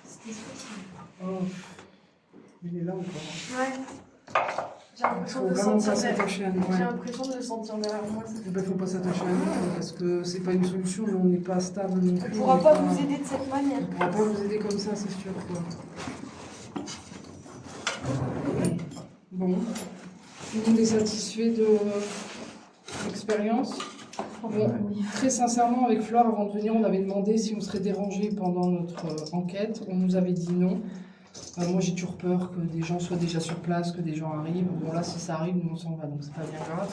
C'était spécial. Oh. Il est là encore. Hein. Ouais. J'ai Il l'impression faut de vraiment sentir pas s'attacher à nous. J'ai Ouais. l'impression de le sentir derrière moi. Il ne faut pas s'attacher à nous parce que c'est pas une solution, mais on n'est pas stable non On plus. ne pourra n'est pas vous aider de cette manière. On ne pourra pas vous aider comme ça, c'est sûr. Quoi. Bon. Tout le monde est satisfait de l'expérience? Bon, très sincèrement, avec Flore, avant de venir, on avait demandé si on serait dérangé pendant notre enquête. On nous avait dit non. Moi, j'ai toujours peur que des gens soient déjà sur place, que des gens arrivent. Bon, là, si ça arrive, nous, on s'en va, donc c'est pas bien grave.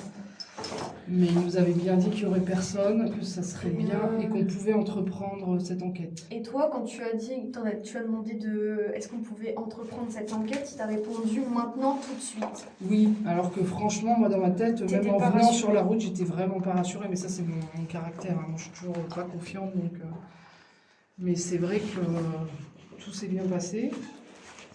Mais il nous avait bien dit qu'il n'y aurait personne, que ça serait bien et qu'on pouvait entreprendre cette enquête. Et toi, quand tu as dit, tu as demandé de, est-ce qu'on pouvait entreprendre cette enquête, il t'a répondu maintenant, tout de suite. Oui, alors que franchement, moi, dans ma tête, T'étais même en pas venant rassurée. sur la route, j'étais vraiment pas rassurée. Mais ça, c'est mon caractère. Hein. Moi, je suis toujours pas confiante. Donc, mais c'est vrai que tout s'est bien passé.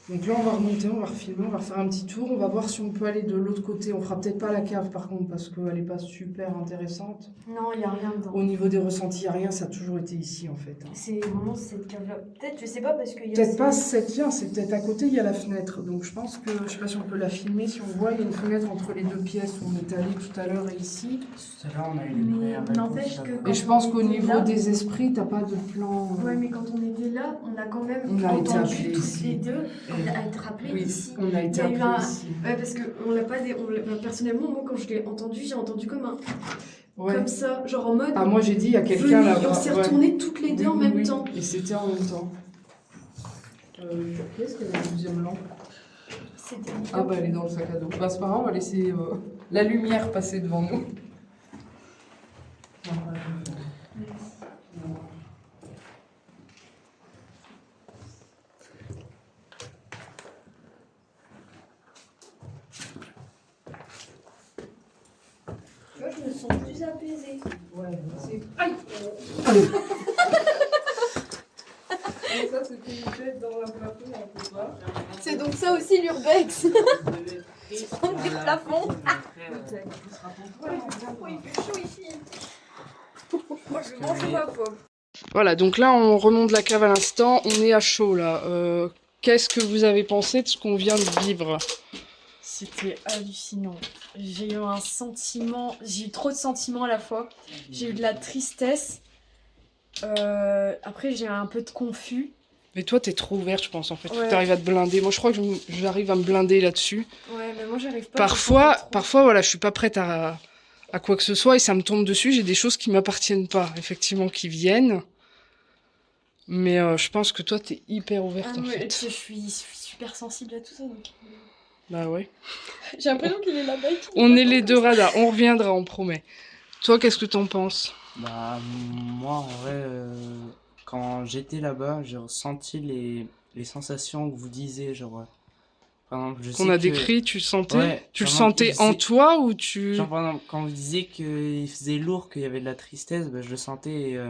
Donc là, on va remonter, on va refilmer, on va refaire un petit tour. On va voir si on peut aller de l'autre côté. On fera peut-être pas la cave, par contre, parce qu'elle n'est pas super intéressante. Non, il n'y a rien dedans. Au niveau des ressentis, il n'y a rien. Ça a toujours été ici, en fait. Hein. C'est vraiment cette cave-là. Peut-être, je sais pas, parce qu'il y a... Peut-être pas cette là, c'est peut-être à côté, il y a la fenêtre. Donc je pense que, je sais pas si on peut la filmer, si on voit, il y a une fenêtre entre les deux pièces où on est allé tout à l'heure et ici. Tout à l'heure, on a eu Mais les premières n'empêche réponses, que- ça va. Et je pense qu'au on était niveau là. des esprits, t'as pas de plan. Ouais, mais quand on était là, on a quand même On a été entendu appelés toutes ici. les deux, on a été rappelés Oui, ici. on a Il été y a eu appelés un- ici. Ouais, parce que on l'a pas... personnellement, moi, quand je l'ai entendu, j'ai entendu comme un... Ouais. Comme ça, genre en mode... Ah, moi j'ai dit, il y a quelqu'un venez, là-bas. et on s'est Ouais. retournés toutes les deux Oui, en oui, même oui. temps. Et c'était en même temps. Qu'est-ce qu'elle a la deuxième lampe? C'était... Ah bah elle est dans le sac à dos. Bah c'est pas grave, on va laisser la lumière passer devant nous. Tu vois, je me sens plus apaisée. Ouais, c'est... Aïe. mettre dans un plafond, on peut voir. C'est donc ça aussi l'urbex. Prendre des plafonds. Il fait chaud ici. Moi je mange ma pomme. Voilà, donc là on remonte la cave à l'instant, on est à chaud là. Qu'est-ce que vous avez pensé de ce qu'on vient de vivre? C'était hallucinant. J'ai eu un sentiment, j'ai eu trop de sentiments à la fois. J'ai eu de la tristesse. Après j'ai eu un peu de confus. Mais toi t'es trop ouverte je pense en fait, Ouais. tu arrives à te blinder. Moi je crois que j'arrive à me blinder là-dessus. Ouais, mais moi j'arrive pas. Parfois voilà, je suis pas prête à quoi que ce soit et ça me tombe dessus. J'ai des choses qui m'appartiennent pas, effectivement, qui viennent. Mais je pense que toi t'es hyper ouverte en fait. Je suis super sensible à tout ça. Donc... Bah ouais. J'ai l'impression qu'il est là-bas. On est les deux radars, on reviendra, on promet. Toi qu'est-ce que t'en penses? Bah, moi, en vrai, quand j'étais là-bas, j'ai ressenti les sensations que vous disiez, genre, par exemple, je Qu'on sais a que... décrit, tu sentais? Ouais, Tu le par exemple, sentais je en sais- toi ou tu... Genre, par exemple, quand vous disiez qu'il faisait lourd, qu'il y avait de la tristesse, bah, je le sentais. Et,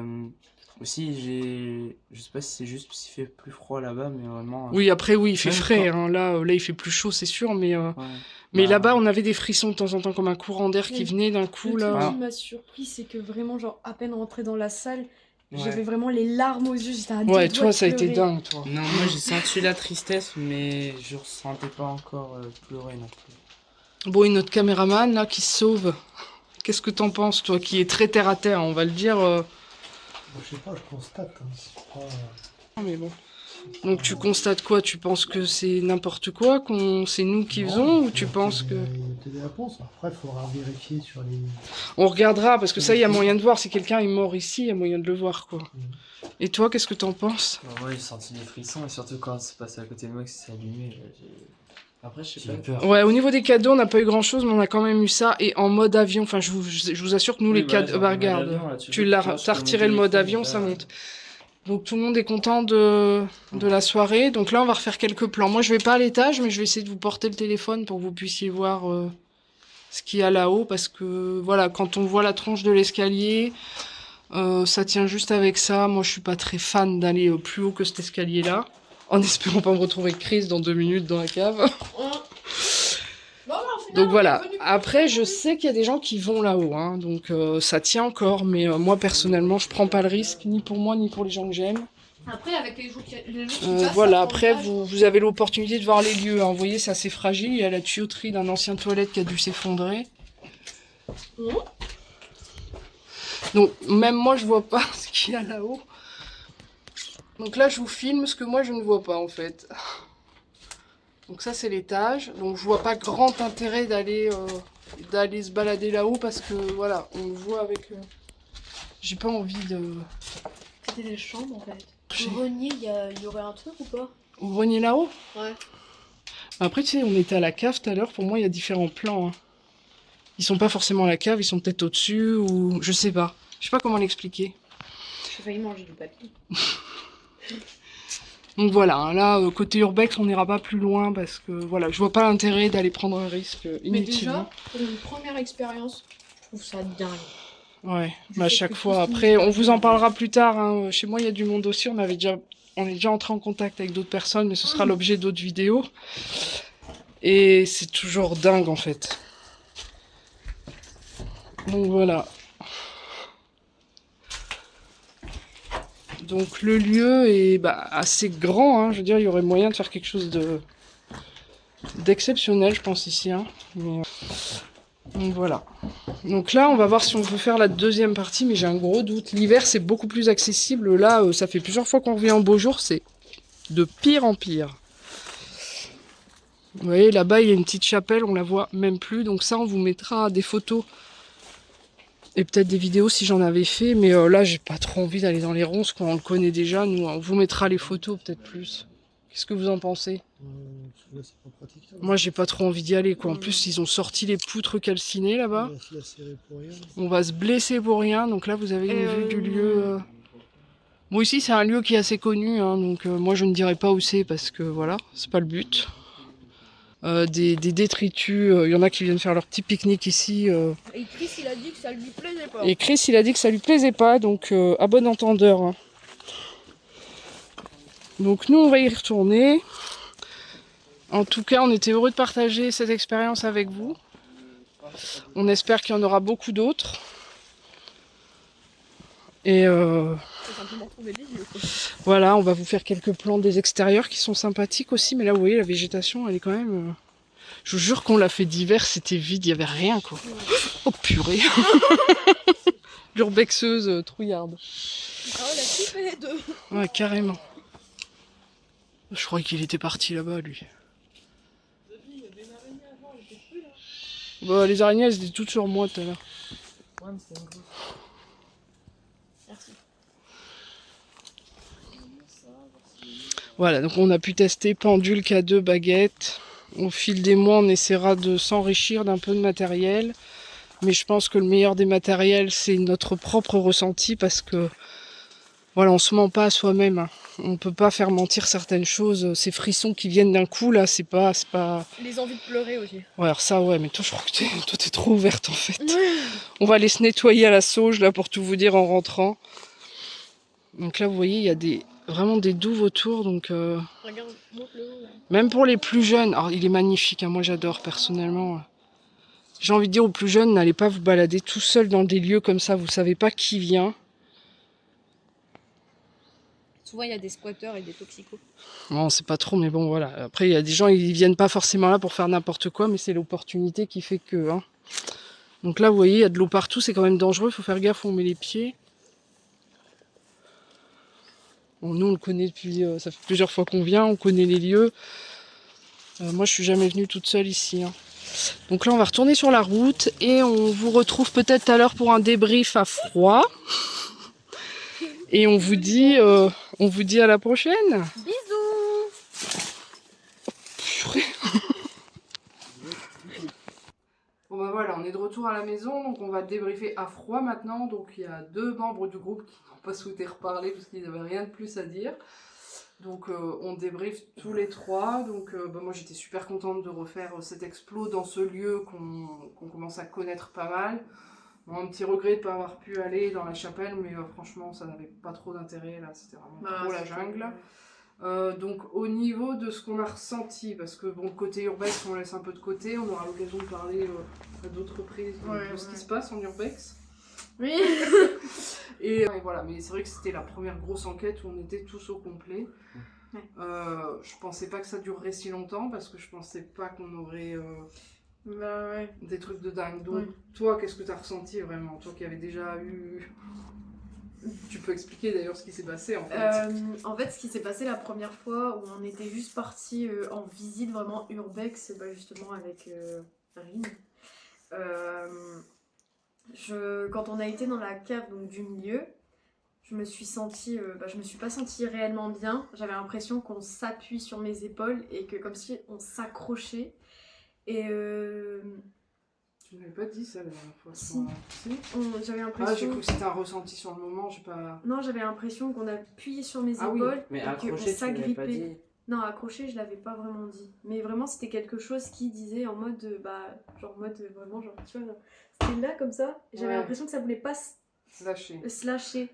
aussi, je sais pas si c'est juste parce qu'il fait plus froid là-bas, mais vraiment. Oui, après oui, il fait Même frais, quand- hein. Là il fait plus chaud, c'est sûr, mais Ouais. mais Bah, là-bas on avait des frissons de temps en temps comme un courant d'air qui Oui. venait d'un coup Le truc là. qui m'a surpris, c'est que vraiment, genre, à peine rentré dans la salle, Ouais. j'avais vraiment les larmes aux yeux. J'étais à deux Ouais, doigts toi de ça a été pleurer. dingue, toi. Non, moi j'ai senti la tristesse, mais je ressentais pas encore pleurer non plus. Bon, et notre caméraman là qui se sauve. Qu'est-ce que t'en penses, toi, qui est très terre à terre, on va le dire. Je sais pas, je constate. Hein, c'est pas... Non, mais bon. Donc tu constates quoi? Tu penses que c'est n'importe quoi, qu'on c'est nous qui Non, faisons, ou il tu y a penses peut-être que... Il y a peut-être des réponses. Après, il faudra vérifier sur les. On regardera, parce que ça, il y a moyen de voir. Si quelqu'un est mort ici, il y a moyen de le voir, quoi. Et toi, qu'est-ce que t'en penses? Bah, moi j'ai senti des frissons et surtout quand c'est passé à côté de moi que c'est allumé, Après, je sais j'ai pas. eu peur. Ouais, au niveau des cadeaux, on n'a pas eu grand-chose, mais on a quand même eu ça. Et en mode avion, enfin, je vous assure que nous, les cadeaux... Bah, regarde, t'as retiré le mode avion, ça monte. Donc tout le monde est content de la soirée. Donc là, on va refaire quelques plans. Moi, je vais pas à l'étage, mais je vais essayer de vous porter le téléphone pour que vous puissiez voir ce qu'il y a là-haut. Parce que, voilà, quand on voit la tronche de l'escalier, ça tient juste avec ça. Moi, je suis pas très fan d'aller plus haut que cet escalier-là. En espérant pas me retrouver avec Chris dans 2 minutes dans la cave. Donc voilà, après je sais qu'il y a des gens qui vont là-haut, hein, donc ça tient encore, mais moi personnellement je prends pas le risque, ni pour moi ni pour les gens que j'aime. Après, avec les jours qui Voilà, après vous avez l'opportunité de voir les lieux, hein. Vous voyez c'est assez fragile, il y a la tuyauterie d'un ancien toilette qui a dû s'effondrer. Donc même moi je vois pas ce qu'il y a là-haut. Donc là je vous filme ce que moi je ne vois pas en fait. Donc ça c'est l'étage, donc je vois pas grand intérêt d'aller se balader là-haut parce que voilà, on le voit avec... J'ai pas envie de... C'était des chambres en fait. J'ai- Au grenier, il y aurait un truc ou pas? Au grenier là-haut? Ouais. Après tu sais, on était à la cave tout à l'heure, pour moi il y a différents plans. Hein. Ils sont pas forcément à la cave, ils sont peut-être au-dessus ou... Je sais pas. Je sais pas comment l'expliquer. J'ai failli manger du papier. Donc voilà, hein, là, côté urbex, on n'ira pas plus loin parce que voilà, je vois pas l'intérêt d'aller prendre un risque Mais inutilement. déjà, pour une première expérience, je trouve ça dingue. Ouais, Je mais à sais chaque que fois. tout ce qui Après, nous on arrive, vous en parlera plus tard. Hein. Chez moi, il y a du monde aussi. On est déjà entré en contact avec d'autres personnes, mais ce sera l'objet d'autres vidéos. Et c'est toujours dingue en fait. Donc voilà. Donc le lieu est assez grand, hein. Je veux dire, il y aurait moyen de faire quelque chose d'exceptionnel, je pense, ici. Hein. Mais, donc voilà. Donc là, on va voir si on peut faire la deuxième partie, mais j'ai un gros doute. L'hiver, c'est beaucoup plus accessible. Là, ça fait plusieurs fois qu'on revient en beau jour, c'est de pire en pire. Vous voyez, là-bas, il y a une petite chapelle, on la voit même plus. Donc ça, on vous mettra des photos et peut-être des vidéos si j'en avais fait. Mais là, j'ai pas trop envie d'aller dans les ronces, quoi. On le connaît déjà. Nous, on vous mettra les photos peut-être plus. Qu'est-ce que vous en pensez? Là, c'est pas pratique. Ça. Moi, j'ai pas trop envie d'y aller, quoi. En plus, ils ont sorti les poutres calcinées là-bas. La serré pour rien. On va se blesser pour rien. Donc là, vous avez une vue du lieu. Bon, ici, c'est un lieu qui est assez connu. Hein, donc moi, je ne dirais pas où c'est parce que voilà, c'est pas le but. Des détritus. Il y en a qui viennent faire leur petit pique-nique ici. Et Chris, il a dit que ça lui plaisait pas. Et Chris, il a dit que ça lui plaisait pas. Donc, à bon entendeur. Hein. Donc nous, on va y retourner. En tout cas, on était heureux de partager cette expérience avec vous. On espère qu'il y en aura beaucoup d'autres. Et voilà, on va vous faire quelques plans des extérieurs qui sont sympathiques aussi. Mais là, vous voyez, la végétation, elle est quand même... Je vous jure qu'on l'a fait d'hiver, c'était vide, il n'y avait rien, quoi. Oh purée. L'urbexeuse trouillarde. Ah, la type est deux. Ouais, carrément. Je croyais qu'il était parti là-bas, lui. Bah, les araignées, elles étaient toutes sur moi tout à l'heure. Ouais, mais c'était une grosse. Merci. Voilà, donc on a pu tester pendule K2 baguette. Au fil des mois, on essaiera de s'enrichir d'un peu de matériel. Mais je pense que le meilleur des matériels, c'est notre propre ressenti parce que voilà, on se ment pas à soi-même. Hein. On peut pas faire mentir certaines choses. Ces frissons qui viennent d'un coup, là, c'est pas... Les envies de pleurer aussi. Ouais, alors ça, ouais, mais toi, je crois que toi, t'es trop ouverte, en fait. On va aller se nettoyer à la sauge, là, pour tout vous dire, en rentrant. Donc là, vous voyez, il y a vraiment des douves autour, donc... Regarde, montre le haut, là. Même pour les plus jeunes, alors il est magnifique, hein, moi j'adore personnellement. J'ai envie de dire aux plus jeunes, n'allez pas vous balader tout seul dans des lieux comme ça, vous savez pas qui vient. Souvent, il y a des squatteurs et des toxicos. Non, c'est pas trop, mais bon voilà. Après, il y a des gens, ils viennent pas forcément là pour faire n'importe quoi, mais c'est l'opportunité qui fait que... Hein. Donc là, vous voyez, il y a de l'eau partout, c'est quand même dangereux, il faut faire gaffe où on met les pieds. Bon, nous, on le connaît depuis... ça fait plusieurs fois qu'on vient, on connaît les lieux. Moi, je suis jamais venue toute seule ici. Hein. Donc là, on va retourner sur la route et on vous retrouve peut-être tout à l'heure pour un débrief à froid. Et on vous dit à la prochaine. Bisous. Bon ben voilà, on est de retour à la maison, donc on va débriefer à froid maintenant. Donc il y a 2 membres du groupe qui n'ont pas souhaité reparler parce qu'ils n'avaient rien de plus à dire. Donc on débriefe tous les 3. Donc moi j'étais super contente de refaire cet explo dans ce lieu qu'on commence à connaître pas mal. Bon, un petit regret de ne pas avoir pu aller dans la chapelle, mais franchement ça n'avait pas trop d'intérêt là, c'était vraiment trop la jungle. Donc au niveau de ce qu'on a ressenti, parce que bon, côté urbex on laisse un peu de côté, on aura l'occasion de parler à d'autres reprises de ce qui se passe en urbex. Oui. Et voilà, mais c'est vrai que c'était la première grosse enquête où on était tous au complet. Ouais. Je pensais pas que ça durerait si longtemps parce que je pensais pas qu'on aurait Bah ouais. des trucs de dingue. Donc toi, qu'est-ce que t'as ressenti vraiment? Toi qui avais déjà eu... Tu peux expliquer d'ailleurs ce qui s'est passé en fait. En fait, ce qui s'est passé la première fois où on était juste partis en visite vraiment urbex, bah, justement avec Rin. Quand on a été dans la cave donc, du milieu, je me suis sentie, je me suis pas sentie réellement bien. J'avais l'impression qu'on s'appuie sur mes épaules et que comme si on s'accrochait. Et Tu m'avais pas dit ça la dernière fois. Si. J'avais J'ai l'impression. cru que c'était un ressenti sur le moment, j'ai pas... Non, j'avais l'impression qu'on appuyait sur mes Ah oui, épaules Mais et qu'on accroché, tu l'avais pas dit. s'agrippait. Non, accroché, je l'avais pas vraiment dit. Mais vraiment, c'était quelque chose qui disait en mode, vraiment, genre, tu vois, c'était là comme ça. Et j'avais Ouais. l'impression que ça voulait pas Lâché. se lâcher.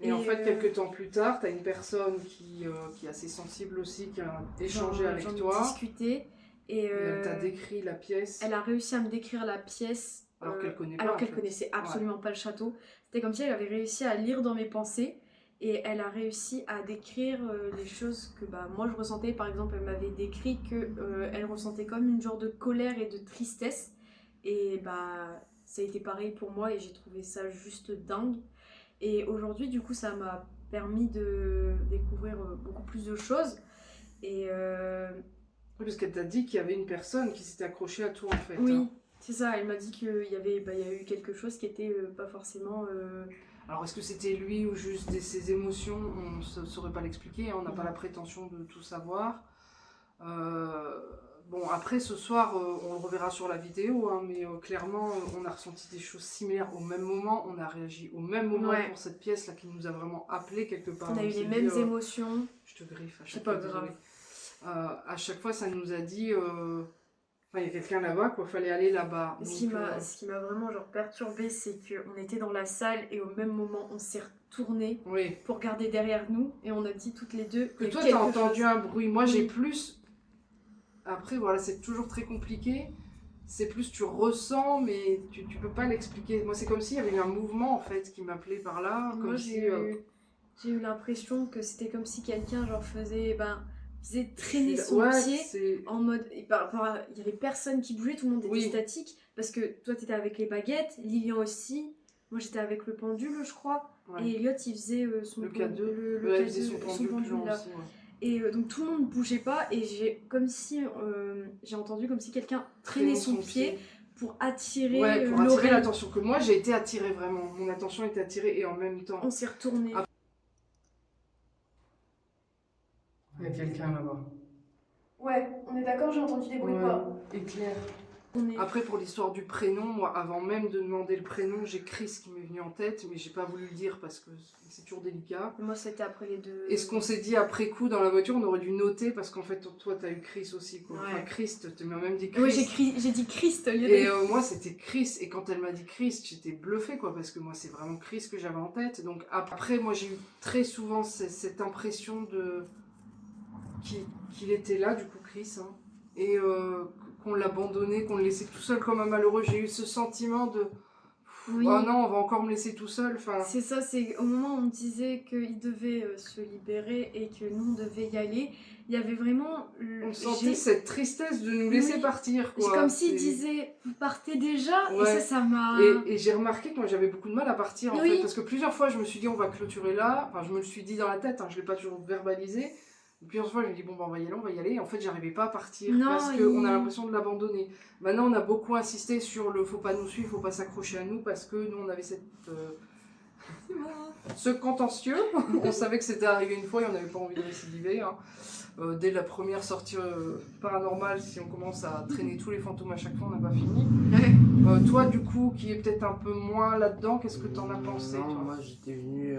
Et en fait, quelques temps plus tard, t'as une personne qui est assez sensible aussi, qui a échangé avec j'en ai toi. discuté. Et Elle t'a décrit la pièce. elle a réussi à me décrire la pièce. Alors qu'elle connaît pas, alors en qu'elle fait. connaissait absolument pas le château. C'était comme si elle avait réussi à lire dans mes pensées. Et elle a réussi à décrire les choses que moi je ressentais. Par exemple, elle m'avait décrit qu'elle ressentait comme une genre de colère et de tristesse. Et ça a été pareil pour moi et j'ai trouvé ça juste dingue. Et aujourd'hui, du coup, ça m'a permis de découvrir beaucoup plus de choses. Et Oui, parce qu'elle t'a dit qu'il y avait une personne qui s'était accrochée à toi en fait. oui, Hein. c'est ça. Elle m'a dit qu'il y avait, il y a eu quelque chose qui était pas forcément. Alors est-ce que c'était lui ou juste ses émotions? On ne saurait pas l'expliquer, hein, on n'a pas la prétention de tout savoir. Bon, après ce soir, on le reverra sur la vidéo, hein, mais clairement, on a ressenti des choses similaires au même moment, on a réagi au même moment pour cette pièce-là qui nous a vraiment appelé quelque part. On a eu les mêmes émotions. Je te griffe à chaque C'est pas fois, grave. désolée. À chaque fois, ça nous a dit Enfin, il y a quelqu'un là-bas, quoi, fallait aller là-bas. Ce qui Donc, m'a vraiment genre perturbée, c'est qu'on était dans la salle et au même moment, on s'est retourné oui. pour regarder derrière nous et on a dit toutes les deux. Que il y a toi, quelque t'as entendu chose. un bruit. Moi, j'ai Oui. plus. Après, voilà, c'est toujours très compliqué. C'est plus tu ressens, mais tu peux pas l'expliquer. Moi, c'est comme s'il y avait eu un mouvement, en fait, qui m'appelait par là. Moi, Comme si. j'ai eu l'impression que c'était comme si quelqu'un genre faisait traîner je suis- son ouais, pied c'est. en mode. Il y avait personne qui bougeait, tout le monde était Oui. statique parce que toi, t'étais avec les baguettes, Lilian aussi. Moi, j'étais avec le pendule, je crois. Ouais. Et Elliot, il faisait son Le K2. le Ouais, K2, il faisait son pendule là. aussi, ouais. Et donc tout le monde bougeait pas et j'ai entendu comme si quelqu'un traînait son pied pour attirer Ouais, pour l'oreille. attirer l'attention. Que moi, j'ai été attirée vraiment. Mon attention était attirée et en même temps. On s'est retourné. Ah. Il y a quelqu'un là-bas. Ouais, on est d'accord, j'ai entendu des bruits Ouais, pas. éclair. On est... Après, pour l'histoire du prénom, moi, avant même de demander le prénom, j'ai Chris qui m'est venu en tête, mais j'ai pas voulu le dire parce que c'est toujours délicat. Moi, c'était après les deux. Et ce qu'on s'est dit après coup dans la voiture, on aurait dû noter parce qu'en fait, toi, t'as eu Chris aussi, quoi. Ouais. Enfin, Chris, tu m'as même dit Chris. Oui, j'ai dit Christ au lieu Et de... moi, c'était Chris. Et quand elle m'a dit Chris, j'étais bluffée, quoi, parce que moi, c'est vraiment Chris que j'avais en tête. Donc après, moi, j'ai eu très souvent cette impression de qu'il était là, du coup, Chris, hein, et qu'on l'abandonnait, qu'on le laissait tout seul comme un malheureux. J'ai eu ce sentiment de Oui. oh non, on va encore me laisser tout seul. Enfin, C'est ça, c'est au moment où on me disait qu'il devait se libérer et que nous, on devait y aller, il y avait vraiment... on sentait cette tristesse de nous laisser Oui. partir, quoi. Comme s'il C'est- disait, vous partez déjà, Ouais. et ça m'a... Et j'ai remarqué que moi j'avais beaucoup de mal à partir en Oui. fait, parce que plusieurs fois je me suis dit on va clôturer là, enfin je me le suis dit dans la tête, hein, je l'ai pas toujours verbalisé. Plusieurs fois je me dis bon bah, on va y aller, et en fait j'arrivais pas à partir Non, parce qu'on a l'impression de l'abandonner. Maintenant on a beaucoup insisté sur le faut pas nous suivre, faut pas s'accrocher à nous, parce que nous on avait ce contentieux, on savait que c'était arrivé une fois et on n'avait pas envie de récidiver. Hein. Dès la première sortie paranormale, si on commence à traîner tous les fantômes à chaque fois, on n'a pas fini. Toi, du coup, qui est peut-être un peu moins là-dedans, qu'est-ce que t'en as pensé, Non, toi moi j'étais venu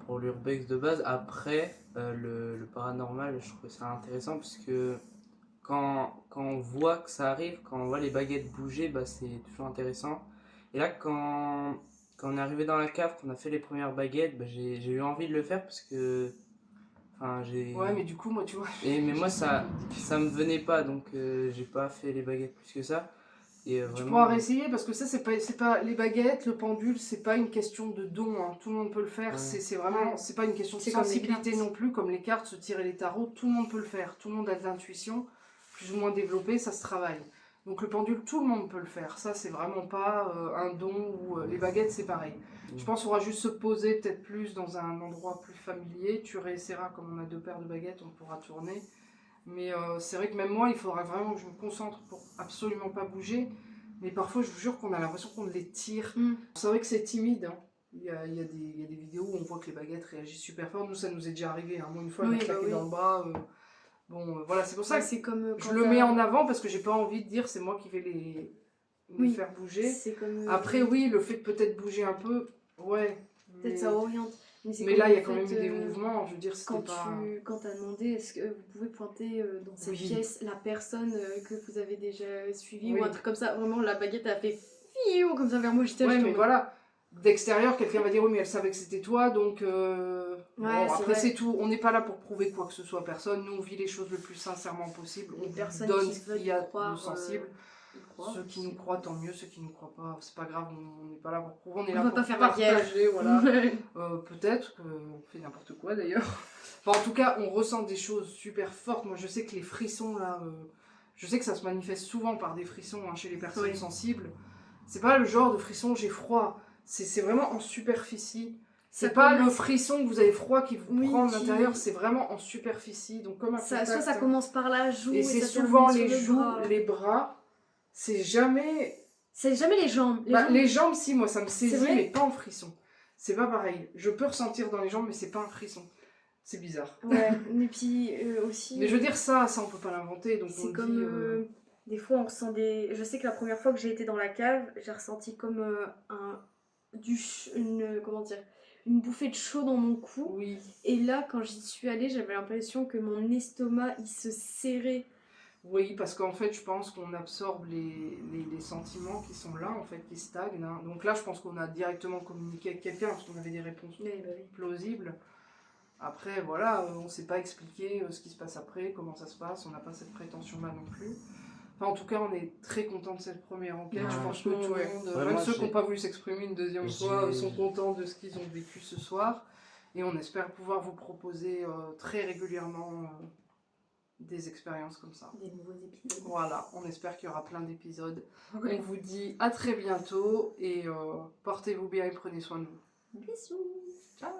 pour l'urbex de base. Après, le paranormal, je trouve ça intéressant parce que quand on voit que ça arrive, quand on voit les baguettes bouger, bah, c'est toujours intéressant. Et là, quand on est arrivé dans la cave, qu'on a fait les premières baguettes, bah, j'ai eu envie de le faire parce que. Ouais, mais du coup, moi, tu vois. Mais moi, ça me venait pas, donc j'ai pas fait les baguettes plus que ça. Et, Tu vraiment... pourras réessayer parce que ça, c'est pas les baguettes, le pendule, c'est pas une question de don. Hein. Tout le monde peut le faire. Ouais. C'est vraiment, c'est pas une question de C'est comme les sensibilité cartes. non plus, comme les cartes, se tirer les tarots. Tout le monde peut le faire. Tout le monde a de l'intuition, plus ou moins développée, ça se travaille. Donc le pendule, tout le monde peut le faire. Ça, c'est vraiment pas un don ou les baguettes, c'est pareil. Je pense qu'on va juste se poser peut-être plus dans un endroit plus familier. Tu réessayeras, comme on a 2 paires de baguettes, on pourra tourner. Mais c'est vrai que même moi, il faudra vraiment que je me concentre pour absolument pas bouger. Mais parfois, je vous jure qu'on a l'impression qu'on les tire. C'est vrai que c'est timide. Hein. Il y a des vidéos où on voit que les baguettes réagissent super fort. Nous, ça nous est déjà arrivé. Hein. Moi, une fois, elle Oui, m'a claqué bah oui. dans le bras. Voilà, c'est pour ça que c'est comme je le mets en avant parce que j'ai pas envie de dire c'est moi qui vais les Oui. faire bouger. C'est comme... Après, oui, le fait de peut-être bouger un peu, ouais. Peut-être ça oriente. c'est Mais comme là, il y a le quand même fait, eu des mouvements. Je veux dire, c'était Quand pas. quand t'as demandé, est-ce que vous pouvez pointer dans cette Oui. pièce la personne que vous avez déjà suivie Oui. ou un truc comme ça, vraiment la baguette a fait fiou comme ça vers moi, j'étais Ouais, là, mais voilà. D'extérieur, quelqu'un va dire oui, mais elle savait que c'était toi, donc. Bon, c'est après, vrai. c'est tout. On n'est pas là pour prouver quoi que ce soit à personne. Nous, on vit les choses le plus sincèrement possible. Les On personnes donne qui ce veulent qu'il y a croire, de sensible. y croire. Ceux qui nous croient, tant mieux. Ceux qui nous croient pas, c'est pas grave. On n'est pas là pour prouver. On est On là va pour pas faire la guerre. partager. Voilà. Peut-être qu'on fait n'importe quoi d'ailleurs. Enfin, en tout cas, on ressent des choses super fortes. Moi, je sais que les frissons là, je sais que ça se manifeste souvent par des frissons hein, chez les personnes Oui. sensibles. C'est pas le genre de frisson j'ai froid. C'est vraiment en superficie. Ça C'est pas le commence- frissson que vous avez froid qui vous Oui, prend à qui- l'intérieur. C'est vraiment en superficie. Donc comme un Ça, contact, soit ça hein. commence par la joue Et et c'est ça souvent termine les sur le joues, bras. les bras. C'est jamais. C'est jamais les jambes. Les jambes, si, moi, ça me saisit, vrai mais pas en frisson. C'est pas pareil. Je peux ressentir dans les jambes, mais c'est pas un frisson. C'est bizarre. Ouais, mais puis aussi... Mais je veux dire, ça on peut pas l'inventer. Donc on C'est le comme... dit, des fois, on ressent des... Je sais que la première fois que j'ai été dans la cave, j'ai ressenti comme une bouffée de chaud dans mon cou. Oui. Et là, quand j'y suis allée, j'avais l'impression que mon estomac, il se serrait. Oui, parce qu'en fait, je pense qu'on absorbe les sentiments qui sont là, en fait, qui stagnent, hein. Donc là, je pense qu'on a directement communiqué avec quelqu'un parce qu'on avait des réponses Oui, bah oui. plausibles. Après, voilà, on ne sait pas expliquer ce qui se passe après, comment ça se passe, on n'a pas cette prétention-là non plus. Enfin, en tout cas, on est très content de cette première enquête. Ouais. Je pense que tout le monde, Ouais, même moi, ceux qui n'ont j'ai- pas voulu s'exprimer une deuxième j'ai- fois, sont contents de ce qu'ils ont vécu ce soir. Et on espère pouvoir vous proposer très régulièrement des expériences comme ça. Des nouveaux épisodes. Voilà, on espère qu'il y aura plein d'épisodes. On vous dit à très bientôt et portez-vous bien et prenez soin de vous. Bisous. Ciao!